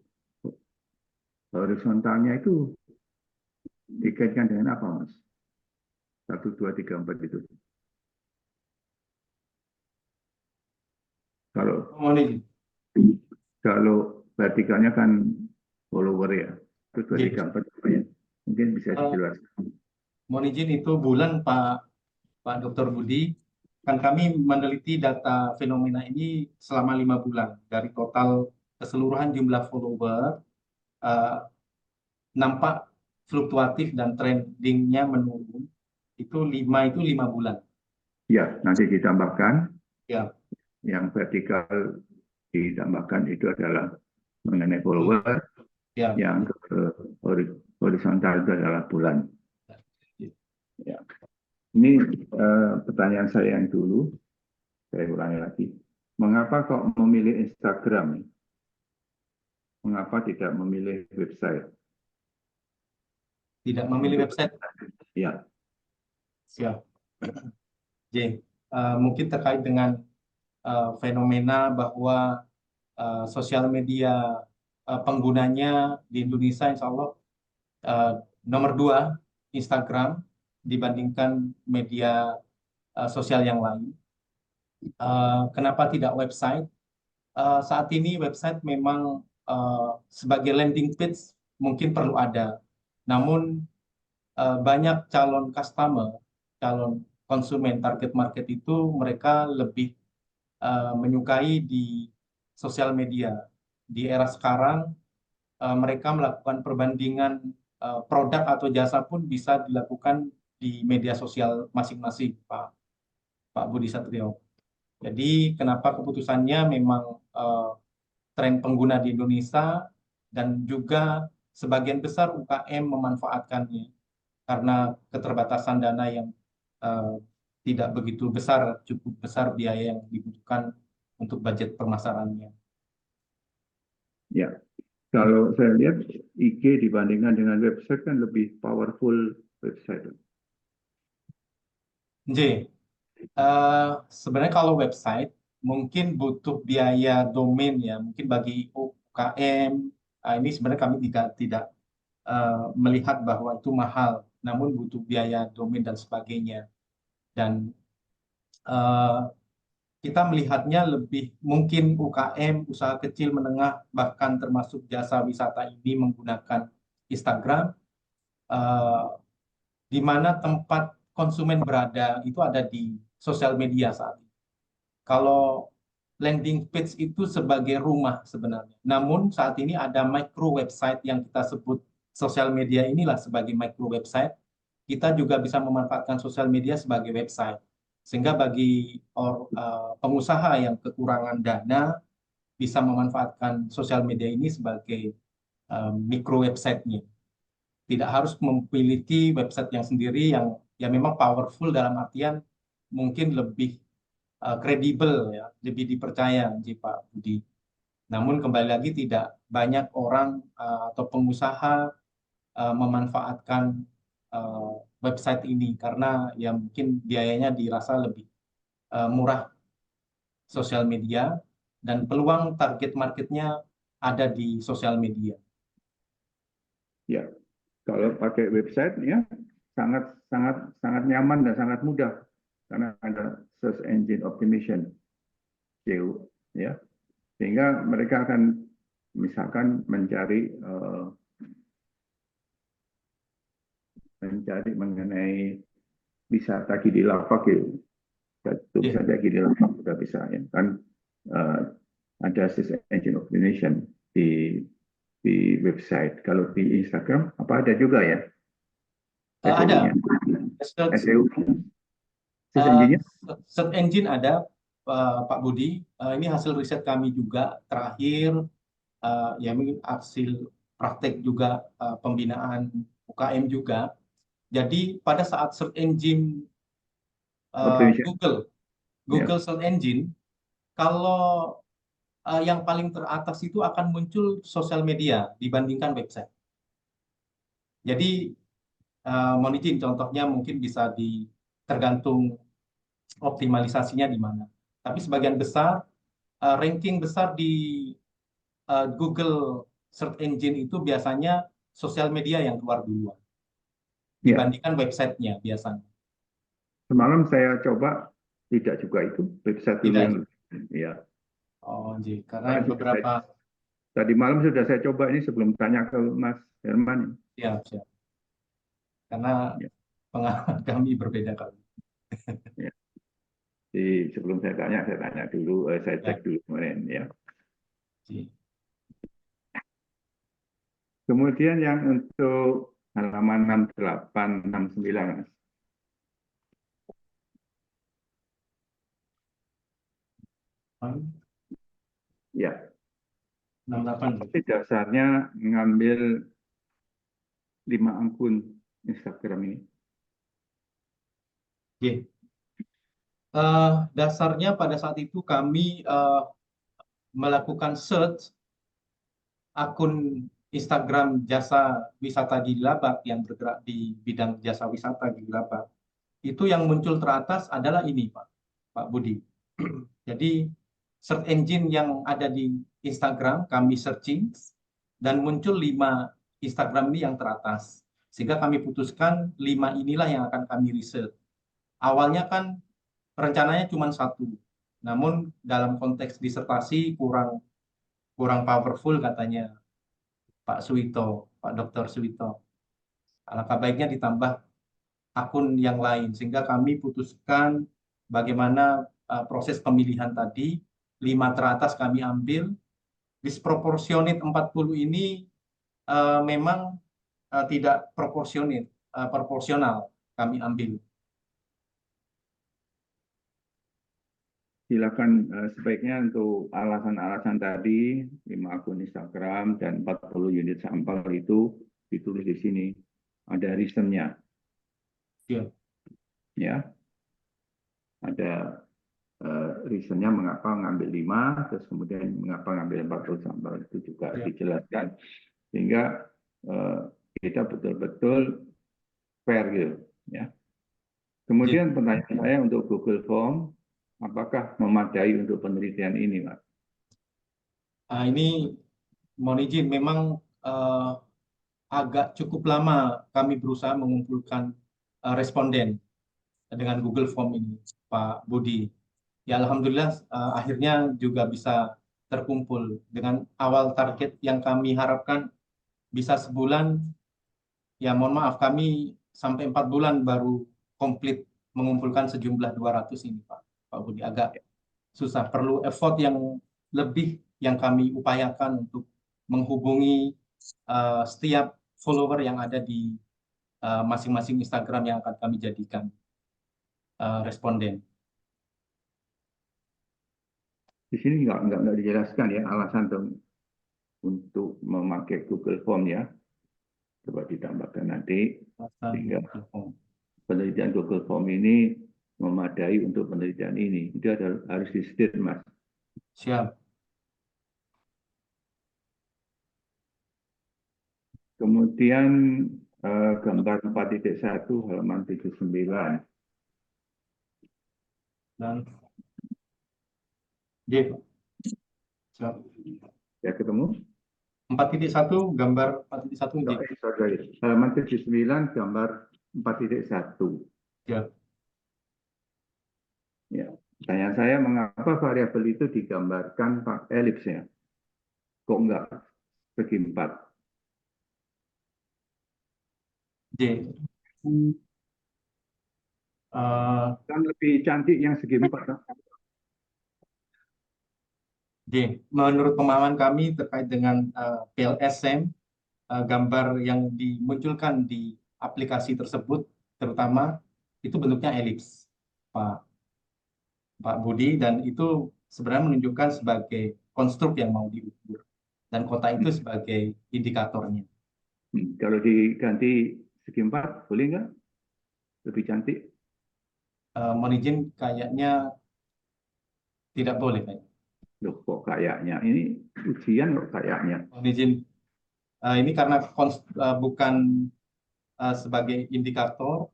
horizontalnya itu dikaitkan dengan apa, Mas? 1, 2, 3, 4 itu. Kalau vertikalnya kan follower ya. 1, 2, 3, 4 ya. Mungkin bisa dijelaskan. Mohon izin itu bulan Pak Dr. Budi. Kan kami meneliti data fenomena ini selama 5 bulan. Dari total keseluruhan jumlah follower, nampak fluktuatif dan trendingnya menurun. Itu 5 bulan. Ya, nanti ditambahkan. Ya. Yang vertikal ditambahkan itu adalah mengenai follower. Ya. Yang horizontal itu adalah bulan. Ya. Ini pertanyaan saya yang dulu. Saya ulangi lagi. Mengapa kok memilih Instagram? Mengapa tidak memilih website? Tidak memilih website? Ya. Siap. J. Mungkin terkait dengan fenomena bahwa sosial media penggunanya di Indonesia insya Allah nomor 2 Instagram, dibandingkan media sosial yang lain. Kenapa tidak website? Saat ini website memang sebagai landing page mungkin perlu ada. Namun banyak calon customer, calon konsumen target market itu mereka lebih menyukai di sosial media. Di era sekarang mereka melakukan perbandingan produk atau jasa pun bisa dilakukan di media sosial masing-masing, Pak Budi Satrio. Jadi kenapa keputusannya memang tren pengguna di Indonesia dan juga sebagian besar UKM memanfaatkannya karena keterbatasan dana yang tidak begitu besar, cukup besar biaya yang dibutuhkan untuk budget pemasarannya. Ya, kalau saya lihat IG dibandingkan dengan website kan lebih powerful website. J, sebenarnya kalau website mungkin butuh biaya domain ya, mungkin bagi UKM ini sebenarnya kami tidak melihat bahwa itu mahal, namun butuh biaya domain dan sebagainya. Dan kita melihatnya lebih mungkin UKM, usaha kecil menengah, bahkan termasuk jasa wisata ini menggunakan Instagram, di mana tempat konsumen berada itu ada di sosial media saat ini. Kalau landing page itu sebagai rumah sebenarnya. Namun saat ini ada micro website yang kita sebut sosial media inilah sebagai micro website. Kita juga bisa memanfaatkan sosial media sebagai website. Sehingga bagi pengusaha yang kekurangan dana bisa memanfaatkan sosial media ini sebagai micro website-nya. Tidak harus memiliki website yang sendiri yang memang powerful dalam artian mungkin lebih kredibel ya, lebih dipercaya Pak Budi. Namun kembali lagi tidak banyak orang atau pengusaha memanfaatkan website ini karena ya mungkin biayanya dirasa lebih murah sosial media dan peluang target marketnya ada di sosial media. Ya, kalau pakai website ya sangat nyaman dan sangat mudah karena ada search engine optimization, SEO, ya, sehingga mereka akan misalkan mencari mengenai wisata Gili Lavak gitu. Wisata Gili Lavak sudah bisa ya kan, ada search engine optimization di website. Kalau di Instagram apa ada juga ya? Ada. SEO. Search engine-nya? Search engine ada, Pak Budi. Ini hasil riset kami juga terakhir, ya mungkin hasil praktek juga pembinaan UKM juga. Jadi pada saat search engine Google Search Engine, kalau yang paling teratas itu akan muncul sosial media dibandingkan website. Jadi mohon izin contohnya mungkin bisa tergantung optimalisasinya di mana. Tapi sebagian besar ranking besar di Google Search Engine itu biasanya sosial media yang keluar duluan dibandingkan websitenya biasanya. Semalam saya coba tidak juga itu website dulu yang ya. Oh, karena beberapa tadi malam sudah saya coba ini sebelum tanya ke Mas Herman. Siap. Karena pengalaman kami berbeda kali. Ya. Jadi sebelum saya tanya dulu, saya cek dulu kemarin ya. Kemudian yang untuk halaman 68, 69, Mas. Ya. 68. Tapi dasarnya ngambil 5 akun Instagram ini. Dasarnya pada saat itu kami melakukan search akun Instagram jasa wisata Gili Lavak yang bergerak di bidang jasa wisata Gili Lavak. Itu yang muncul teratas adalah ini, Pak Budi. Jadi search engine yang ada di Instagram kami searching dan muncul 5 Instagram ini yang teratas. Sehingga kami putuskan 5 inilah yang akan kami riset. Awalnya kan rencananya cuma 1, namun dalam konteks disertasi kurang powerful katanya Pak Suwito, Pak Dr. Suwito. Alangkah baiknya ditambah akun yang lain, sehingga kami putuskan bagaimana proses pemilihan tadi. 5 teratas kami ambil, disproporsionate 40 ini memang tidak proporsional kami ambil. Silakan sebaiknya untuk alasan-alasan tadi, 5 akun Instagram dan 40 unit sampel itu ditulis di sini. Ada reasonnya, Ya. ya. Ada reasonnya mengapa ngambil 5, terus kemudian mengapa ngambil 40 sampel itu juga Ya. dijelaskan. Sehingga kita betul-betul fair gitu, ya. Kemudian pertanyaan saya untuk Google Form, apakah memadai untuk penelitian ini, Mas? Ini mohon izin, memang agak cukup lama kami berusaha mengumpulkan responden dengan Google Form ini, Pak Budi. Ya, alhamdulillah akhirnya juga bisa terkumpul dengan awal target yang kami harapkan bisa sebulan. Ya, mohon maaf, kami sampai 4 bulan baru komplit mengumpulkan sejumlah 200 ini, Pak Budi. Agak susah, perlu effort yang lebih yang kami upayakan untuk menghubungi setiap follower yang ada di masing-masing Instagram yang akan kami jadikan responden. Di sini nggak dijelaskan ya alasan untuk memakai Google Form ya. Coba ditambahkan nanti, sehingga penelitian Google Form ini memadai untuk penelitian ini. Itu harus di-state, Mas. Siap. Kemudian gambar 4.1 halaman 79. Dan J. Siap. Ya ketemu? 4.1 gambar 4.1 J. Sorry. Halaman 79 gambar 4.1. Siap. Ya. Pertanyaan saya, mengapa variabel itu digambarkan pakai elips ya? Kok enggak segi 4? J. Kan lebih cantik yang segi 4. J. Menurut pemahaman kami terkait dengan PLSM, gambar yang dimunculkan di aplikasi tersebut, terutama itu bentuknya elips, Pak Budi, dan itu sebenarnya menunjukkan sebagai konstruk yang mau diukur, dan kotak itu sebagai indikatornya. Kalau diganti segi 4, boleh nggak? Lebih cantik? Mohon izin, kayaknya tidak boleh, kayaknya. Loh, kok kayaknya? Ini ujian kok kayaknya. Mohon izin, ini karena bukan sebagai indikator,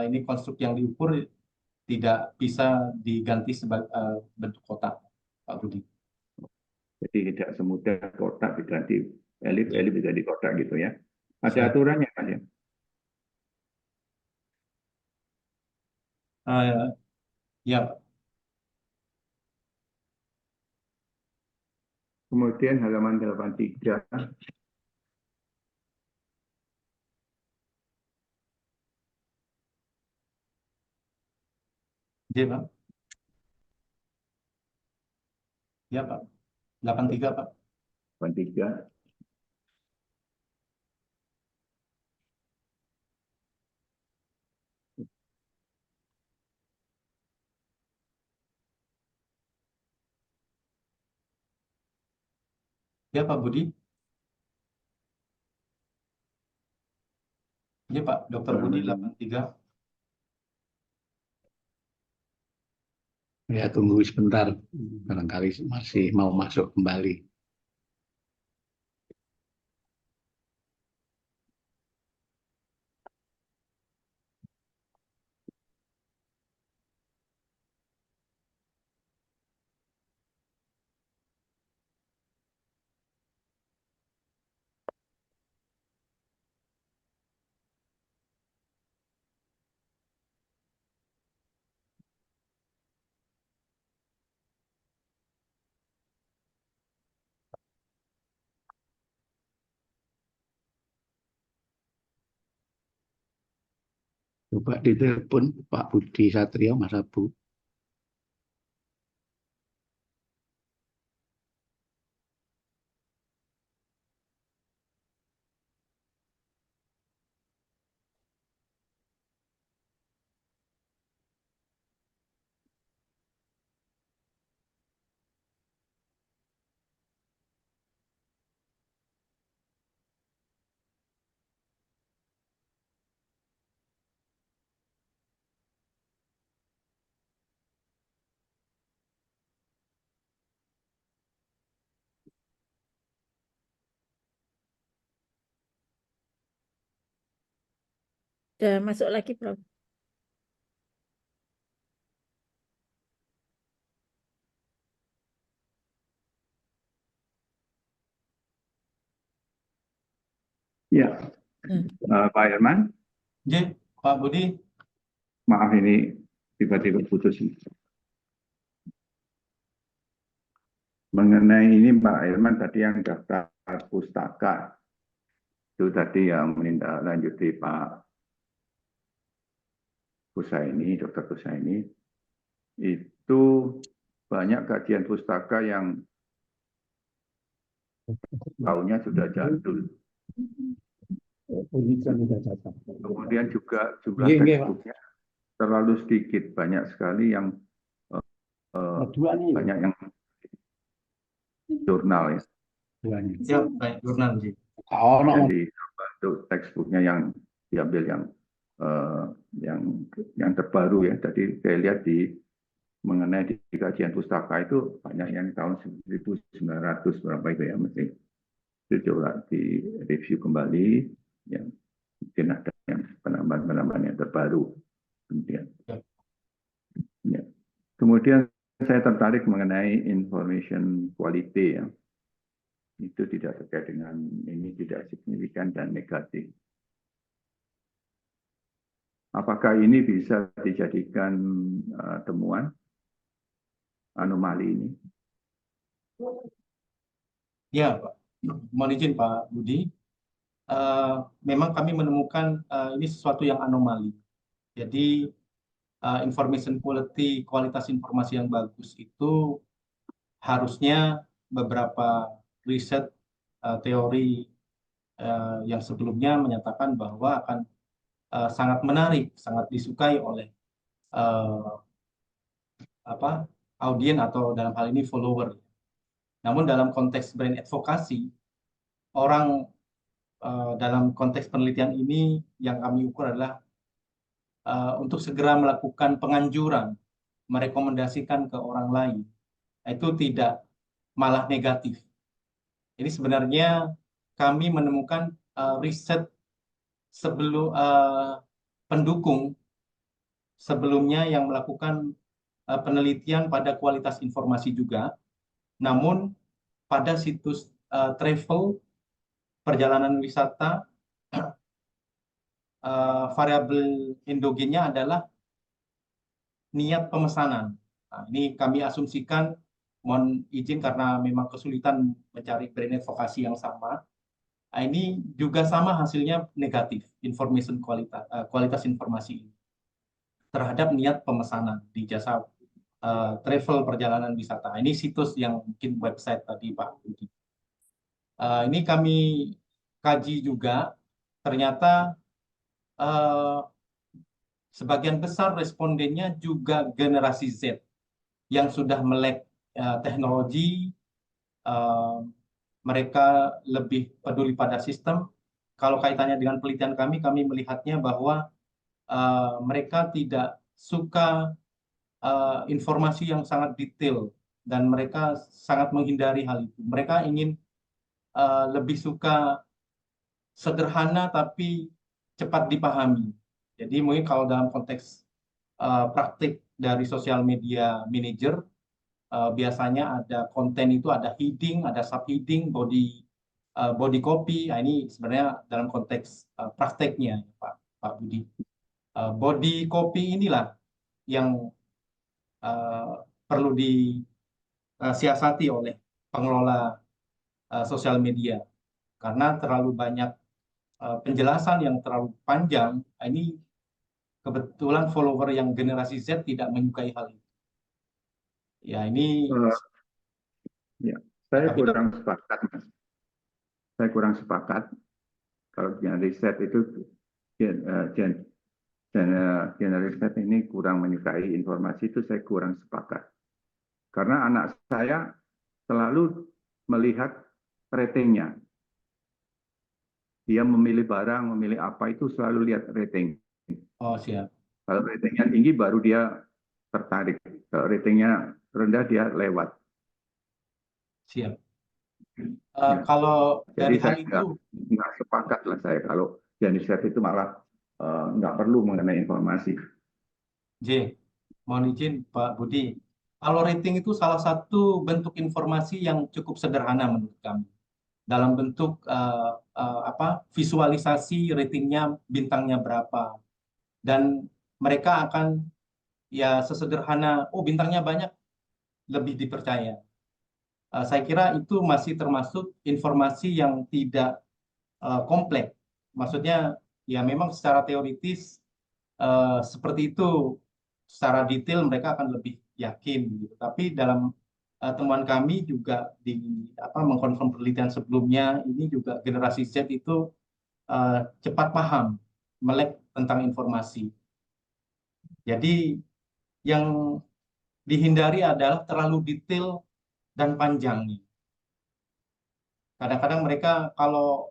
ini konstruk yang diukur tidak bisa diganti sebagai bentuk kotak, Pak Budi. Jadi tidak semudah kotak diganti elips, elips diganti kotak gitu ya. Ada Siap. aturannya kan ya? Ya, Pak. Kemudian halaman 83. J, Pak. Ya, Pak. 83, Pak. 83. Ya, Pak Budi. Ya, Pak. Dr. Budi 83. Ya, tunggu sebentar. Barangkali masih mau masuk kembali. Coba ditelepon Pak Budi Satrio, Mas Abu. Udah masuk lagi, Prof. Ya, Hmm. Pak Herman, J, Pak Budi. maaf ini tiba-tiba putus. Mengenai ini Pak Herman tadi yang daftar pustaka, itu tadi yang menindaklanjuti Pak Husaini, Dr. Husaini, itu banyak kajian pustaka yang tahunnya sudah jadul. Kemudian juga jumlah Iya, Pak. textbooknya terlalu sedikit, banyak sekali yang banyak yang jurnal ya. Siap, baik, jurnal J. Jadi untuk textbooknya yang diambil yang terbaru ya. Jadi saya lihat mengenai di kajian pustaka itu banyak yang tahun 1900 berapa itu ya, mesti itu coba di review kembali, yang mungkin ada yang penambahan-penambahan yang terbaru. Kemudian saya tertarik mengenai information quality ya. Itu tidak terkait dengan ini, tidak signifikan dan negatif. Apakah ini bisa dijadikan temuan anomali ini? Ya, Pak. Mohon izin Pak Budi. Memang kami menemukan ini sesuatu yang anomali. Jadi information quality, kualitas informasi yang bagus itu harusnya beberapa riset teori yang sebelumnya menyatakan bahwa akan sangat menarik, sangat disukai oleh audien atau dalam hal ini follower. Namun dalam konteks brand advokasi, orang dalam konteks penelitian ini yang kami ukur adalah untuk segera melakukan penganjuran, merekomendasikan ke orang lain, itu tidak, malah negatif. Ini sebenarnya kami menemukan riset sebelum pendukung sebelumnya yang melakukan penelitian pada kualitas informasi juga, namun pada situs travel, perjalanan wisata, variabel endogennya adalah niat pemesanan. Nah, ini kami asumsikan, mohon izin karena memang kesulitan mencari brand advokasi yang sama. Nah, ini juga sama hasilnya negatif, kualitas informasi terhadap niat pemesanan di jasa travel perjalanan wisata. Ini situs yang mungkin website tadi Pak Budi. Ini kami kaji juga, ternyata sebagian besar respondennya juga generasi Z yang sudah melek teknologi, mereka lebih peduli pada sistem. Kalau kaitannya dengan penelitian kami melihatnya bahwa mereka tidak suka informasi yang sangat detail dan mereka sangat menghindari hal itu. Mereka ingin lebih suka sederhana tapi cepat dipahami. Jadi mungkin kalau dalam konteks praktik dari sosial media manager, biasanya ada konten itu ada heading, ada subheading, body copy. Nah, ini sebenarnya dalam konteks prakteknya, Pak Budi. Body copy inilah yang perlu disiasati oleh pengelola sosial media, karena terlalu banyak penjelasan yang terlalu panjang. Ini kebetulan follower yang generasi Z tidak menyukai hal itu. Ya, ini Eh, ya, saya tapi kurang sepakat, Mas. Saya kurang sepakat kalau generasi Z itu generasi Z ini kurang menyukai informasi, itu saya kurang sepakat. Karena anak saya selalu melihat ratingnya. Dia memilih barang, memilih apa itu selalu lihat rating. oh siap. Kalau ratingnya tinggi baru dia tertarik. Kalau ratingnya rendah dia lewat. Siap. Ya. Kalau Jadi dari hal saya itu, nggak sepakat lah saya kalau generasi Z itu malah nggak perlu mengenai informasi. J, mohon izin Pak Budi. Kalau rating itu salah satu bentuk informasi yang cukup sederhana menurut kami. Dalam bentuk visualisasi ratingnya, bintangnya berapa. Dan mereka akan ya sesederhana, oh bintangnya banyak, lebih dipercaya. Saya kira itu masih termasuk informasi yang tidak kompleks. Maksudnya ya memang secara teoritis seperti itu, secara detail mereka akan lebih yakin gitu. Tapi dalam temuan kami juga mengkonfirm penelitian sebelumnya, ini juga generasi Z itu cepat paham, melek tentang informasi. Jadi yang dihindari adalah terlalu detail dan panjang. Kadang-kadang mereka kalau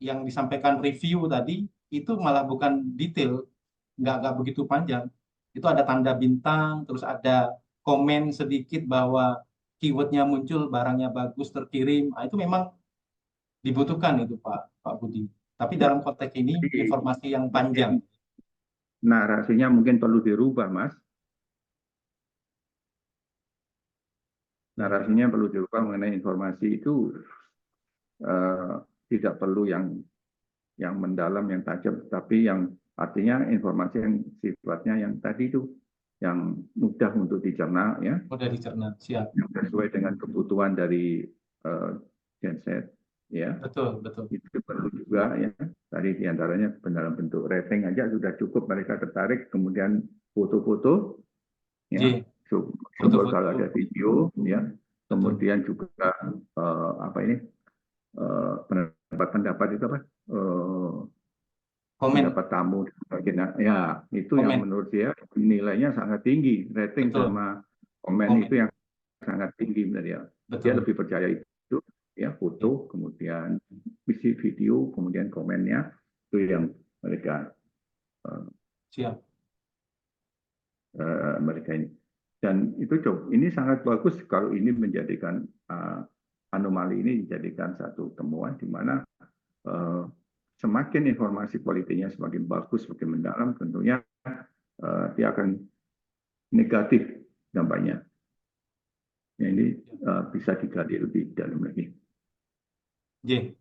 yang disampaikan review tadi itu malah bukan detail, nggak begitu panjang. Itu ada tanda bintang, terus ada komen sedikit bahwa keywordnya muncul, barangnya bagus, terkirim. Nah, itu memang dibutuhkan itu Pak Budi. Tapi Ya. dalam konteks ini Jadi, informasi yang panjang. narasinya mungkin perlu dirubah, Mas. Narasinya perlu dirubah mengenai informasi itu tidak perlu yang mendalam, yang tajam, tapi yang artinya informasi yang sifatnya yang tadi itu yang mudah untuk dicerna, ya, Mudah dicerna, siap. yang sesuai dengan kebutuhan dari Gen Z, ya. Betul. Itu perlu juga, ya. Tadi diantaranya dalam bentuk rating aja sudah cukup mereka tertarik, kemudian foto-foto, ya, syukur kalau ada video, ya, kemudian juga pendapat itu apa? Komen. Pendapat tamu dan sebagainya. Ya, itu Komen. yang menurut saya nilainya sangat tinggi. Rating Betul. sama komen itu yang sangat tinggi benar ya. Dia lebih percaya itu, ya, foto, kemudian visi video, kemudian komennya itu yang mereka siap. Mereka ini. Dan itu ini sangat bagus kalau ini menjadikan anomali ini dijadikan satu temuan di mana semakin informasi politiknya semakin bagus, semakin mendalam, tentunya dia akan negatif dampaknya. Ini bisa digali lebih dalam lagi. J,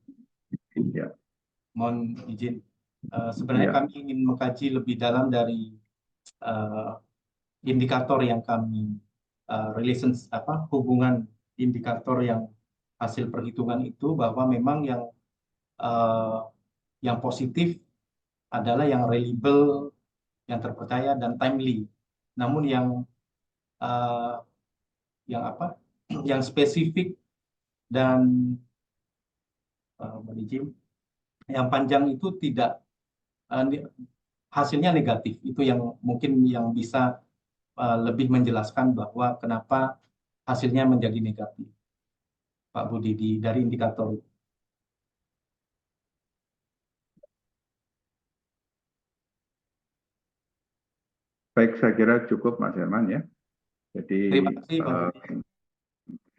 Ya. mohon izin. Sebenarnya kami ingin mengkaji lebih dalam dari indikator yang kami hubungan indikator yang hasil perhitungan itu, bahwa memang yang positif adalah yang reliable, yang terpercaya dan timely. Namun yang spesifik dan yang panjang itu tidak, hasilnya negatif. Itu yang mungkin yang bisa lebih menjelaskan bahwa kenapa hasilnya menjadi negatif, Pak Budi, dari indikator. Baik, saya kira cukup Mas Herman, ya. Jadi Terima kasih, Pak Budi.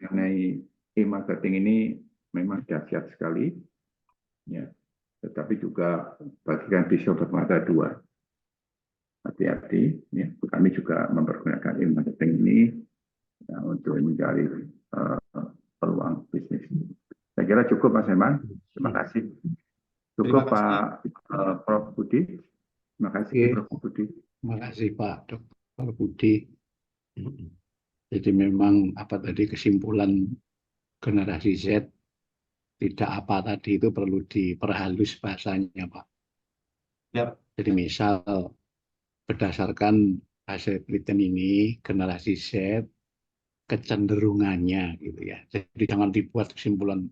mengenai e-marketing ini memang dahsyat sekali, ya. Tetapi juga bagikan pisau bermata dua. Hati-hati, ya. Kami juga mempergunakan e-marketing ini ya, untuk mencari peluang bisnis. Saya kira cukup Mas Herman. Terima kasih. Cukup Pak Prof Budi. Terima kasih Prof Budi. Terima kasih Pak Dr. Budi. Jadi memang kesimpulan generasi Z tidak apa tadi itu perlu diperhalus bahasanya Pak. Yep. Jadi misal berdasarkan hasil penelitian ini, generasi Z kecenderungannya gitu ya. Jadi jangan dibuat kesimpulan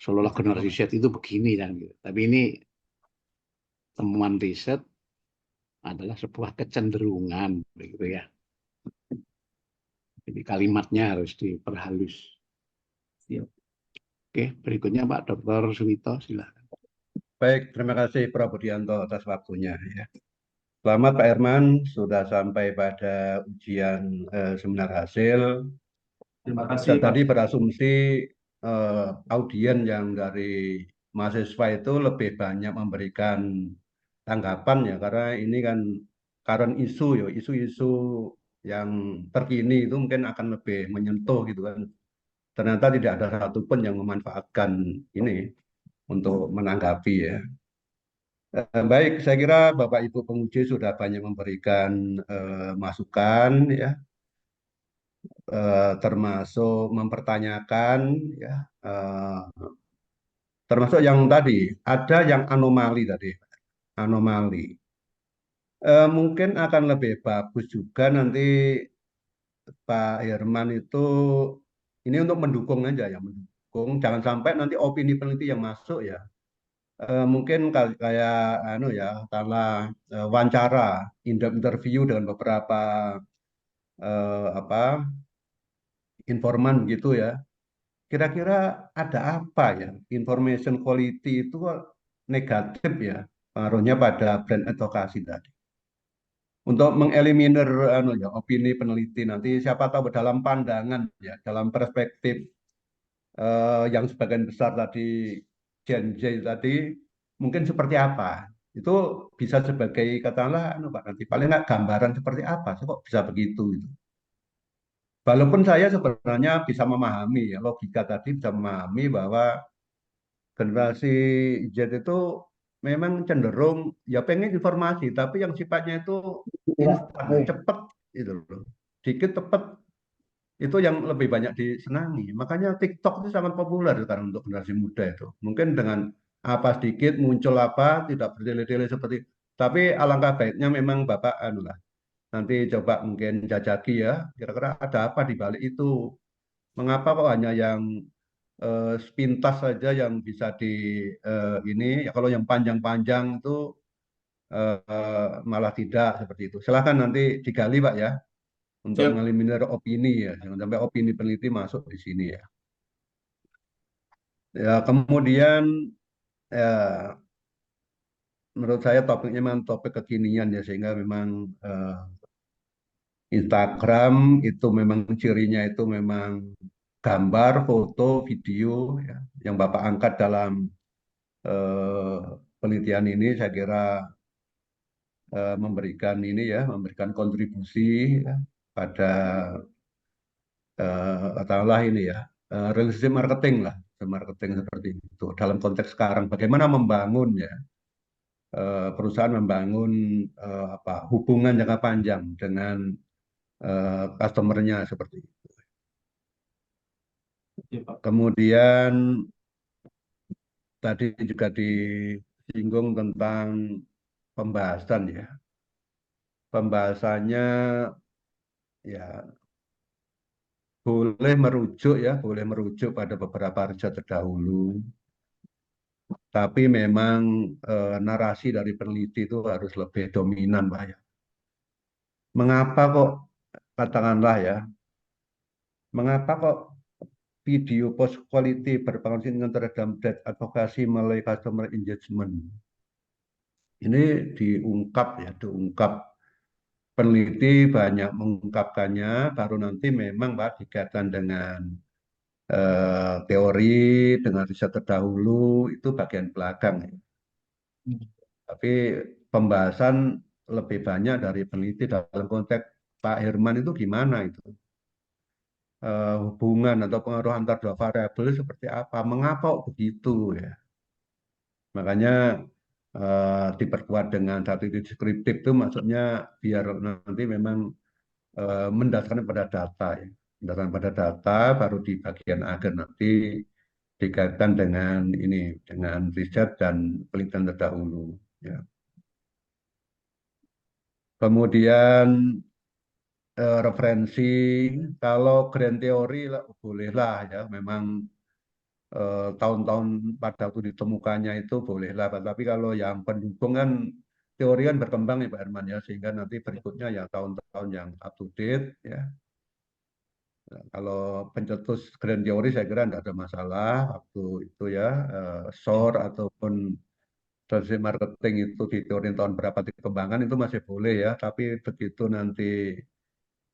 seolah-olah generasi Z itu begini kan gitu. Tapi ini temuan riset adalah sebuah kecenderungan begitu ya. Jadi kalimatnya harus diperhalus. Siap. Oke, berikutnya Pak Dr. Suwito, silakan. Baik, terima kasih Prof. Budianto atas waktunya ya. Selamat Pak Herman, sudah sampai pada ujian seminar hasil. Terima Saya kasih Pak. tadi berasumsi audien yang dari mahasiswa itu lebih banyak memberikan tanggapan ya, karena ini kan current isu ya, isu-isu yang terkini itu mungkin akan lebih menyentuh gitu kan. Ternyata tidak ada satupun yang memanfaatkan ini untuk menanggapi ya. Baik, saya kira Bapak Ibu penguji sudah banyak memberikan masukan ya, termasuk mempertanyakan ya, termasuk yang tadi ada yang anomali tadi, anomali. Mungkin akan lebih bagus juga nanti Pak Herman itu ini untuk mendukung aja ya, mendukung. Jangan sampai nanti opini peneliti yang masuk ya. Mungkin kayak anu ya, karena wawancara, interview dengan beberapa apa informan gitu ya. Kira-kira ada apa ya? Information quality itu kok negatif ya, pengaruhnya pada brand advocacy tadi. Untuk mengeliminir anu ya, opini peneliti nanti siapa tahu dalam pandangan ya, dalam perspektif yang sebagian besar tadi Gen Z tadi mungkin seperti apa? Itu bisa sebagai katakanlah anu Pak, nanti paling nggak gambaran seperti apa sih kok bisa begitu gitu. Walaupun saya sebenarnya bisa memahami ya, logika tadi bisa memahami bahwa generasi Z itu memang cenderung ya pengen informasi, tapi yang sifatnya itu instan, cepat itu loh. Dikit cepat itu yang lebih banyak disenangi. Makanya TikTok itu sangat populer sekarang untuk generasi muda itu. Mungkin dengan apa sedikit muncul apa tidak bertele-tele seperti. Tapi alangkah baiknya memang Bapak anu lah. Nanti coba mungkin jajaki ya. Kira-kira ada apa di balik itu? Mengapa kok hanya yang sepintas saja yang bisa di ini? Ya kalau yang panjang-panjang itu malah tidak seperti itu. Silahkan nanti digali Pak ya untuk Siap. mengeliminir opini ya, jangan sampai opini peneliti masuk di sini ya. Ya kemudian ya, menurut saya topiknya memang topik kekinian ya sehingga memang Instagram itu memang cirinya itu memang gambar, foto, video ya, yang Bapak angkat dalam eh, penelitian ini saya kira memberikan ini ya, memberikan kontribusi ya, pada katakanlah ini ya, relationship marketing lah, marketing seperti itu. Dalam konteks sekarang, bagaimana membangun ya, perusahaan membangun apa hubungan jangka panjang dengan customer-nya seperti itu. Ya, Pak. Kemudian tadi juga disinggung tentang pembahasan ya. Pembahasannya ya boleh merujuk pada beberapa riset terdahulu. Tapi memang narasi dari peneliti itu harus lebih dominan, Pak ya. Mengapa kok katakanlah ya, mengapa kok video post quality berpengaruh terhadap brand advokasi melalui customer engagement? Ini diungkap peneliti banyak mengungkapkannya, baru nanti memang Pak dikaitkan dengan teori, dengan riset terdahulu itu bagian belakang. Ya. Tapi pembahasan lebih banyak dari peneliti dalam konteks Pak Herman itu gimana itu? Hubungan atau pengaruh antar dua variabel seperti apa? Mengapa begitu ya? Makanya diperkuat dengan satu deskriptif itu maksudnya biar nanti memang mendasarkan pada data ya. Mendasarkan pada data baru di bagian akhir nanti dikaitkan dengan ini dengan riset dan penelitian terdahulu ya. Kemudian referensi, kalau grand teori bolehlah ya, memang tahun-tahun pada waktu ditemukannya itu bolehlah. Tapi kalau yang pendukung kan teori kan berkembang ya Pak Herman ya, sehingga nanti berikutnya ya tahun-tahun yang up to date ya. Nah, kalau pencetus grand teori saya kira tidak ada masalah waktu itu ya, SOR ataupun strategi marketing itu di teori tahun berapa dikembangkan itu masih boleh ya. Tapi begitu nanti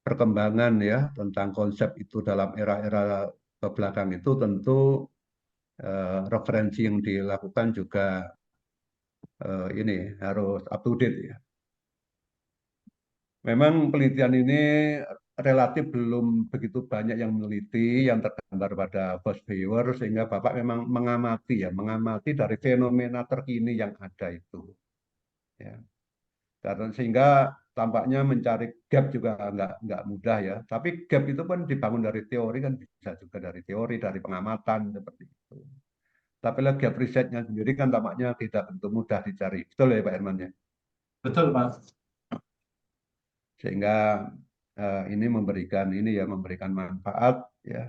perkembangan ya tentang konsep itu dalam era-era ke belakang itu tentu referensi yang dilakukan juga ini harus up to date ya. Memang penelitian ini relatif belum begitu banyak yang meneliti, yang tergambar pada Bos Viewer, sehingga Bapak memang mengamati ya, mengamati dari fenomena terkini yang ada itu. Ya. Karena sehingga tampaknya mencari gap juga nggak mudah ya. Tapi gap itu kan dibangun dari teori kan bisa juga dari teori, dari pengamatan seperti itu. Tapi lagi gap risetnya sendiri kan tampaknya tidak begitu mudah dicari. Betul ya Pak Herman ya? Betul, Pak. Sehingga ini memberikan manfaat ya,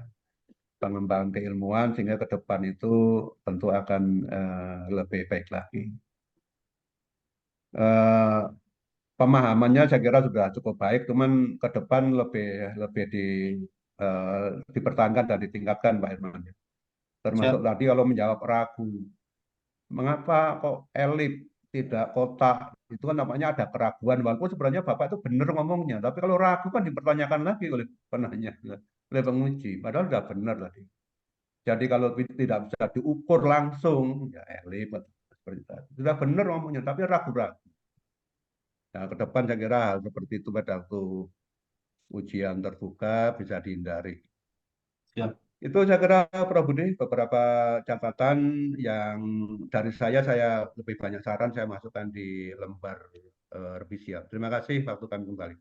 pengembangan keilmuan sehingga ke depan itu tentu akan lebih baik lagi. Pemahamannya saya kira sudah cukup baik, cuman ke depan lebih dipertahankan dan ditingkatkan Pak Herman. Termasuk Siap. tadi kalau menjawab ragu, mengapa kok elit tidak kotak, itu kan namanya ada keraguan, walaupun sebenarnya Bapak itu benar ngomongnya, tapi kalau ragu kan dipertanyakan lagi oleh penanya, oleh penguji, padahal sudah benar tadi. Jadi kalau tidak bisa diukur langsung, ya elit seperti itu. Sudah benar ngomongnya, tapi ragu-ragu. Nah, ke depan saya kira hal seperti itu pada waktu ujian terbuka bisa dihindari. Siap. Itu saya kira Prof. Budi beberapa catatan yang dari saya lebih banyak saran saya masukkan di lembar revisi. Terima kasih, waktu kami kembali.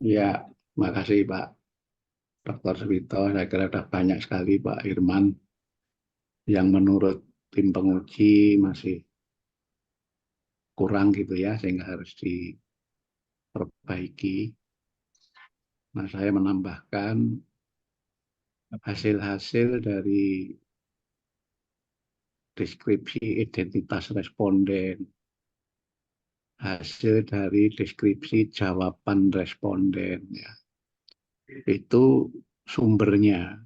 Ya, makasih Pak Dr. Suwito. Saya kira sudah banyak sekali Pak Irman yang menurut tim penguji masih kurang gitu ya, sehingga harus diperbaiki. Nah, saya menambahkan hasil-hasil dari deskripsi identitas responden, hasil dari deskripsi jawaban responden, ya. Itu sumbernya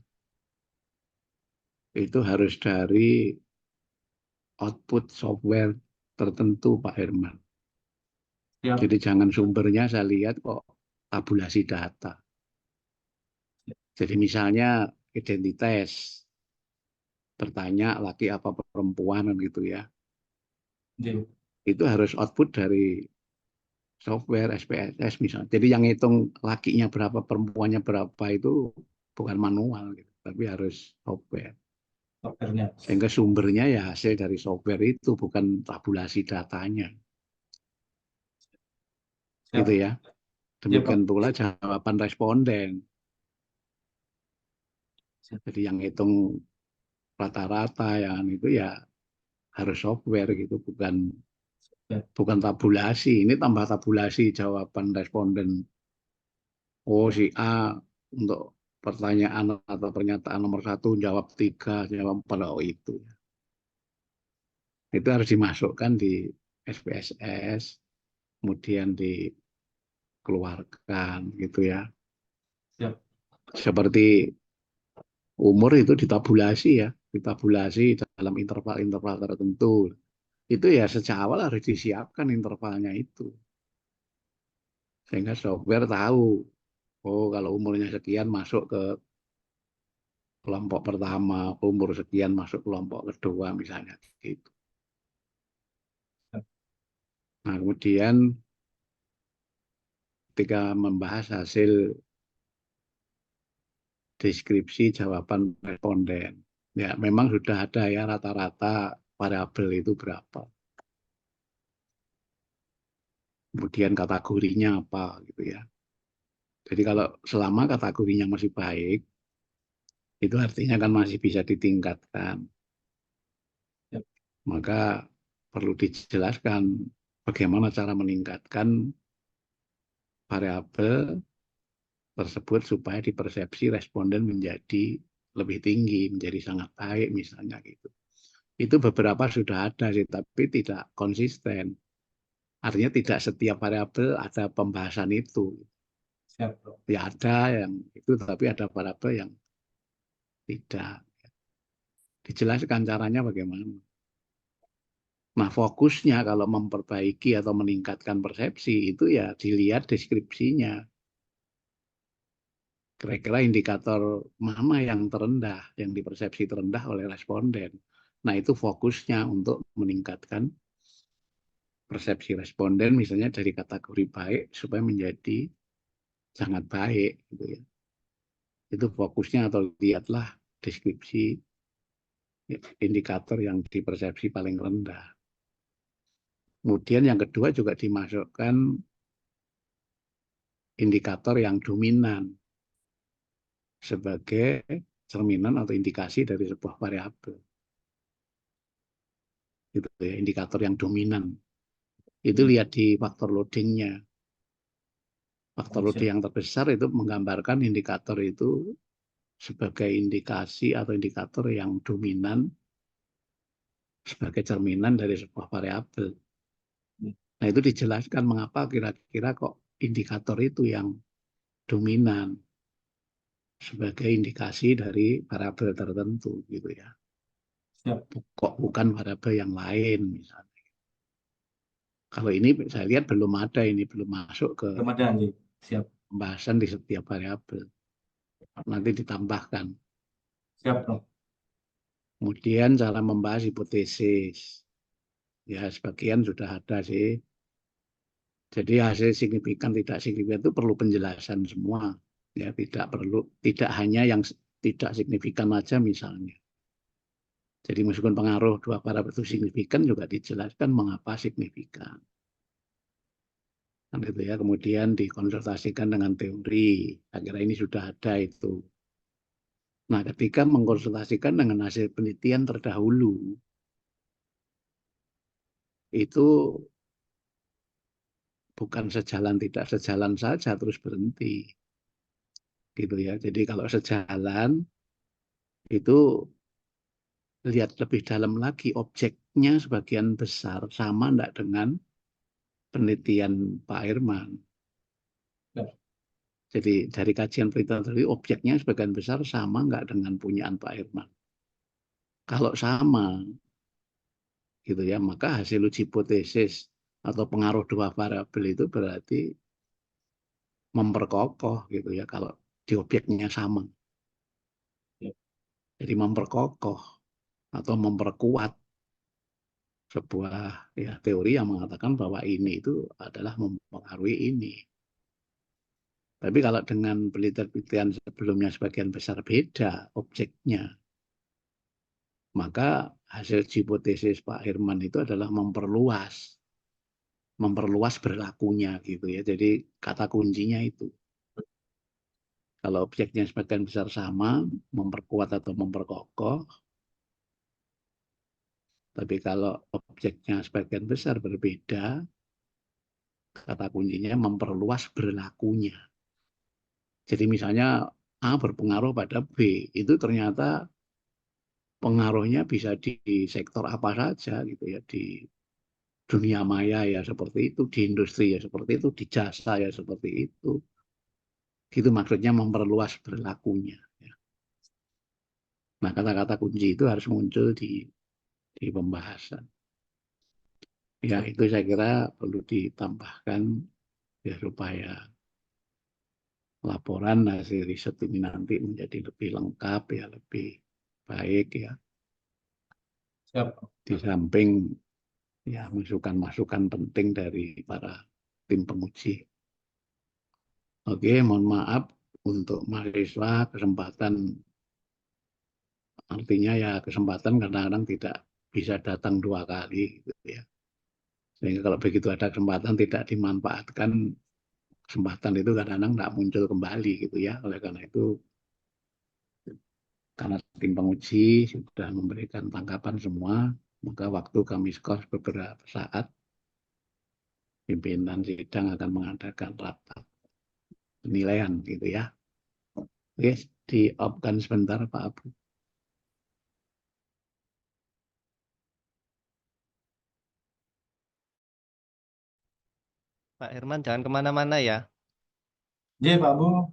itu harus dari output software tertentu Pak Herman. Siap. Jadi jangan sumbernya saya lihat kok tabulasi data. Jadi misalnya identitas, bertanya laki apa perempuan gitu ya. Jadi, Itu harus output dari software SPSS misalnya. Jadi yang hitung lakinya berapa, perempuannya berapa itu bukan manual gitu, tapi harus software. software-nya. Sehingga sumbernya ya hasil dari software itu, bukan tabulasi datanya. Siap. Gitu ya. Demikian Pak. pula jawaban responden. Jadi yang hitung rata-rata yang itu ya harus software gitu, bukan tabulasi. Ini tambah tabulasi jawaban responden. Oh, si A untuk pertanyaan atau pernyataan nomor 1 jawab 3, jawab 4, oh itu. Itu harus dimasukkan di SPSS, kemudian dikeluarkan gitu ya. Siap. Seperti umur itu ditabulasi ya, ditabulasi dalam interval-interval tertentu. Itu ya sejak awal harus disiapkan intervalnya itu. Sehingga software tahu, oh kalau umurnya sekian masuk ke kelompok pertama, umur sekian masuk kelompok kedua misalnya gitu. Nah, kemudian ketika membahas hasil deskripsi jawaban responden, ya memang sudah ada ya rata-rata variabel itu berapa. Kemudian kategorinya apa gitu ya. Jadi kalau selama kategorinya masih baik, itu artinya kan masih bisa ditingkatkan. Maka perlu dijelaskan bagaimana cara meningkatkan variabel tersebut supaya dipersepsi responden menjadi lebih tinggi, menjadi sangat baik misalnya gitu. Itu beberapa sudah ada sih, tapi tidak konsisten. Artinya tidak setiap variabel ada pembahasan itu. Siap, Bro. Ya ada yang itu, tapi ada variabel yang tidak. Dijelaskan caranya bagaimana. Nah, fokusnya kalau memperbaiki atau meningkatkan persepsi itu ya dilihat deskripsinya. Kira-kira indikator mana yang terendah, yang dipersepsi terendah oleh responden. Nah, itu fokusnya untuk meningkatkan persepsi responden, misalnya dari kategori baik supaya menjadi sangat baik, gitu ya. Itu fokusnya, atau lihatlah deskripsi indikator yang dipersepsi paling rendah. Kemudian yang kedua juga dimasukkan indikator yang dominan sebagai cerminan atau indikasi dari sebuah variabel. Gitu ya, indikator yang dominan. Itu lihat di faktor loadingnya. Faktor loading yang terbesar itu menggambarkan indikator itu sebagai indikasi atau indikator yang dominan sebagai cerminan dari sebuah variabel. Nah, itu dijelaskan mengapa kira-kira kok indikator itu yang dominan sebagai indikasi dari variabel tertentu gitu ya. Kok bukan variabel yang lain misalnya. Kalau ini saya lihat belum ada, ini belum masuk ke Siap. pembahasan di setiap variabel. Nanti ditambahkan. Siap, Bro. Kemudian cara membahas hipotesis. Ya, sebagian sudah ada sih. Jadi hasil signifikan tidak signifikan itu perlu penjelasan semua. Ya, tidak hanya yang tidak signifikan aja misalnya. Jadi meskipun pengaruh dua variabel itu signifikan juga dijelaskan mengapa signifikan. Gitu ya. Kemudian dikonsultasikan dengan teori. Akhirnya ini sudah ada itu. Nah, ketika mengkonsultasikan dengan hasil penelitian terdahulu, itu bukan sejalan, tidak sejalan saja terus berhenti. Gitu ya. Jadi kalau sejalan itu lihat lebih dalam lagi objeknya sebagian besar sama enggak dengan penelitian Pak Herman. Jadi dari kajian penelitian tadi objeknya sebagian besar sama enggak dengan punyaan Pak Herman. Kalau sama, gitu ya, maka hasil uji hipotesis atau pengaruh dua variabel itu berarti memperkokoh gitu ya kalau di objeknya sama. Jadi memperkokoh atau memperkuat sebuah ya teori yang mengatakan bahwa ini itu adalah mempengaruhi ini. Tapi kalau dengan penelitian sebelumnya sebagian besar beda objeknya, maka hasil hipotesis Pak Herman itu adalah memperluas berlakunya gitu ya. Jadi kata kuncinya itu. Kalau objeknya sebagian besar sama, memperkuat atau memperkokoh. Tapi kalau objeknya sebagian besar berbeda, kata kuncinya memperluas berlakunya. Jadi misalnya A berpengaruh pada B, itu ternyata pengaruhnya bisa di sektor apa saja gitu ya, di dunia maya ya seperti itu, di industri ya seperti itu, di jasa ya seperti itu. Gitu maksudnya memperluas berlakunya. Ya. Nah, kata-kata kunci itu harus muncul di pembahasan. Ya, itu saya kira perlu ditambahkan ya supaya laporan hasil riset ini nanti menjadi lebih lengkap ya, lebih baik ya. Di samping ya masukan-masukan penting dari para tim penguji. Oke, mohon maaf untuk mahasiswa kesempatan, artinya ya kesempatan kadang-kadang tidak bisa datang 2 kali gitu ya. Sehingga kalau begitu ada kesempatan tidak dimanfaatkan, kesempatan itu kadang-kadang tidak muncul kembali gitu ya. Oleh karena itu, karena tim penguji sudah memberikan tanggapan semua, maka waktu kami skors beberapa saat. pimpinan sidang akan mengadakan rapat penilaian gitu ya. Oke, di-off-kan sebentar Pak Abu. Pak Herman jangan kemana-mana ya. J, Pak Bu.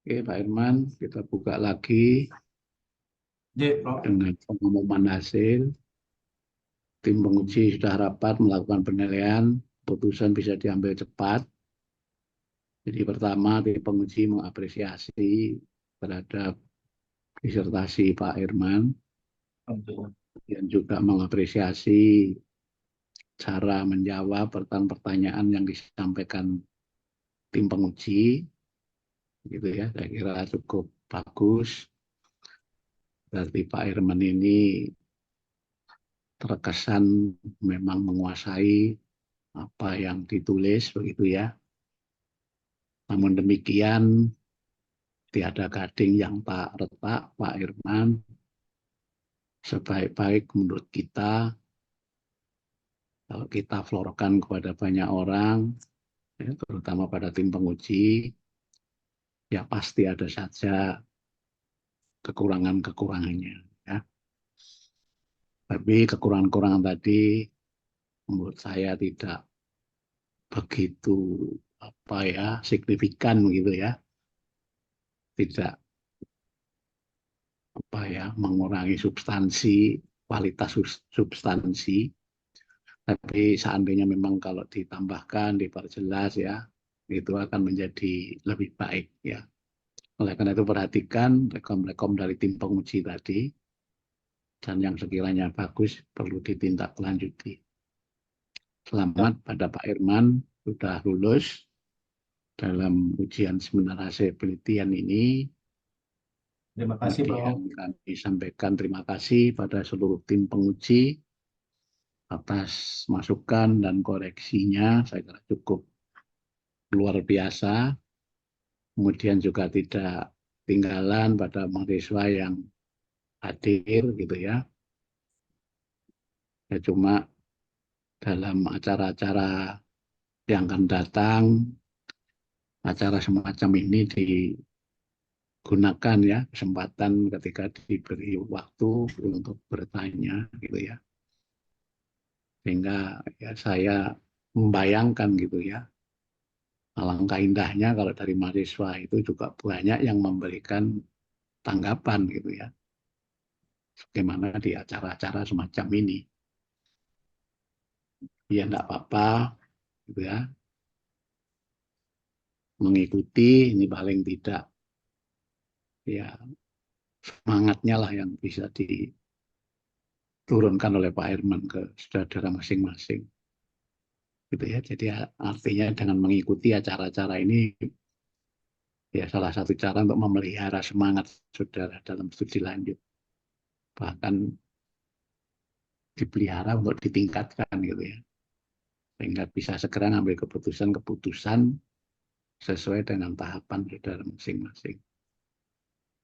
Oke Pak Herman, kita buka lagi J, Prof. dengan pengumuman hasil. Tim penguji sudah rapat melakukan penilaian, putusan bisa diambil cepat. Jadi pertama, tim penguji mengapresiasi terhadap disertasi Pak Herman, dan juga mengapresiasi cara menjawab pertanyaan yang disampaikan tim penguji, gitu ya. Saya kira cukup bagus. Berarti Pak Herman ini terkesan memang menguasai apa yang ditulis, begitu ya. Namun demikian, tiada gading yang tak retak, Pak Herman. Sebaik-baik menurut kita, kalau kita florkan kepada banyak orang, ya, terutama pada tim penguji, ya pasti ada saja kekurangan-kekurangannya. Ya. Tapi kekurangan-kekurangan tadi menurut saya tidak begitu signifikan gitu ya, tidak mengurangi substansi, kualitas substansi. Tapi seandainya memang kalau ditambahkan, diperjelas ya, itu akan menjadi lebih baik ya. Oleh karena itu perhatikan rekom-rekom dari tim penguji tadi, dan yang sekiranya bagus perlu ditindaklanjuti. Selamat pada Pak Herman, sudah lulus dalam ujian seminar hasil penelitian ini. Terima kasih, Prof. Kemudian kami sampaikan terima kasih pada seluruh tim penguji atas masukan dan koreksinya, saya kira cukup luar biasa. Kemudian juga tidak tinggalan pada mahasiswa yang hadir gitu ya. Ya cuma dalam acara-acara yang akan datang, acara semacam ini digunakan ya, kesempatan ketika diberi waktu untuk bertanya gitu ya. Sehingga ya saya membayangkan gitu ya, alangkah indahnya kalau dari mahasiswa itu juga banyak yang memberikan tanggapan gitu ya, bagaimana di acara-acara semacam ini. Ya enggak apa-apa gitu ya, mengikuti ini paling tidak ya semangatnya lah yang bisa diturunkan oleh Pak Herman ke saudara masing-masing. Gitu ya. Jadi artinya dengan mengikuti acara-acara ini ya salah satu cara untuk memelihara semangat saudara dalam studi lanjut. Bahkan dipelihara untuk ditingkatkan gitu ya. Sehingga bisa segera ngambil keputusan-keputusan sesuai dengan tahapan saudara masing-masing.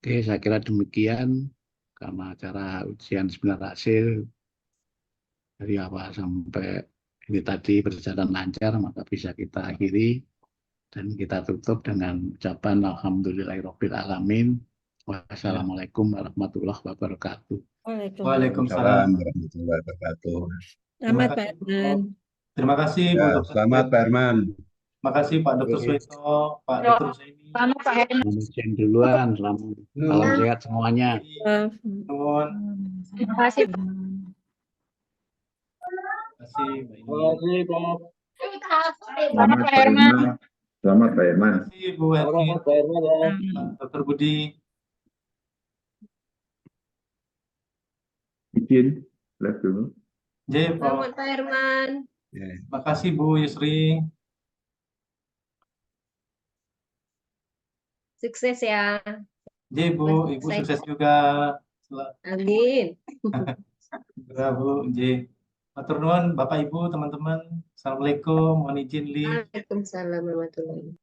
Oke, saya kira demikian karena acara ujian seminar hasil dari awal sampai ini tadi berjalan lancar, maka bisa kita akhiri dan kita tutup dengan ucapan Alhamdulillahirabbil alamin. Wassalamualaikum warahmatullahi wabarakatuh. Waalaikumsalam. Waalaikumsalam. warahmatullahi wabarakatuh. Selamat Terima Pak kasih, Herman. Terima kasih Bu Ya, Dr. selamat Pak Herman. Terima kasih Pak Dr. Sueto, Pak Dr. Zaini. Selamat izin duluan, salam sehat semuanya. Nuhun. Terima kasih. Terima kasih Mbak Ini. Selamat Pak Herman. Selamat Pak Herman. Terima kasih Bu Hermin, Pak Dr. Budi. Izin, live dulu. J, Selamat Pak Herman. Ya. Terima kasih Bu Yusri. Sukses ya. J, Bu, Ibu sukses juga. Amin. Ya, Bu, J. Matur nuwun Bapak Ibu, teman-teman. Assalamualaikum, mohon izin li. Waalaikumsalam warahmatullahi wabarakatuh.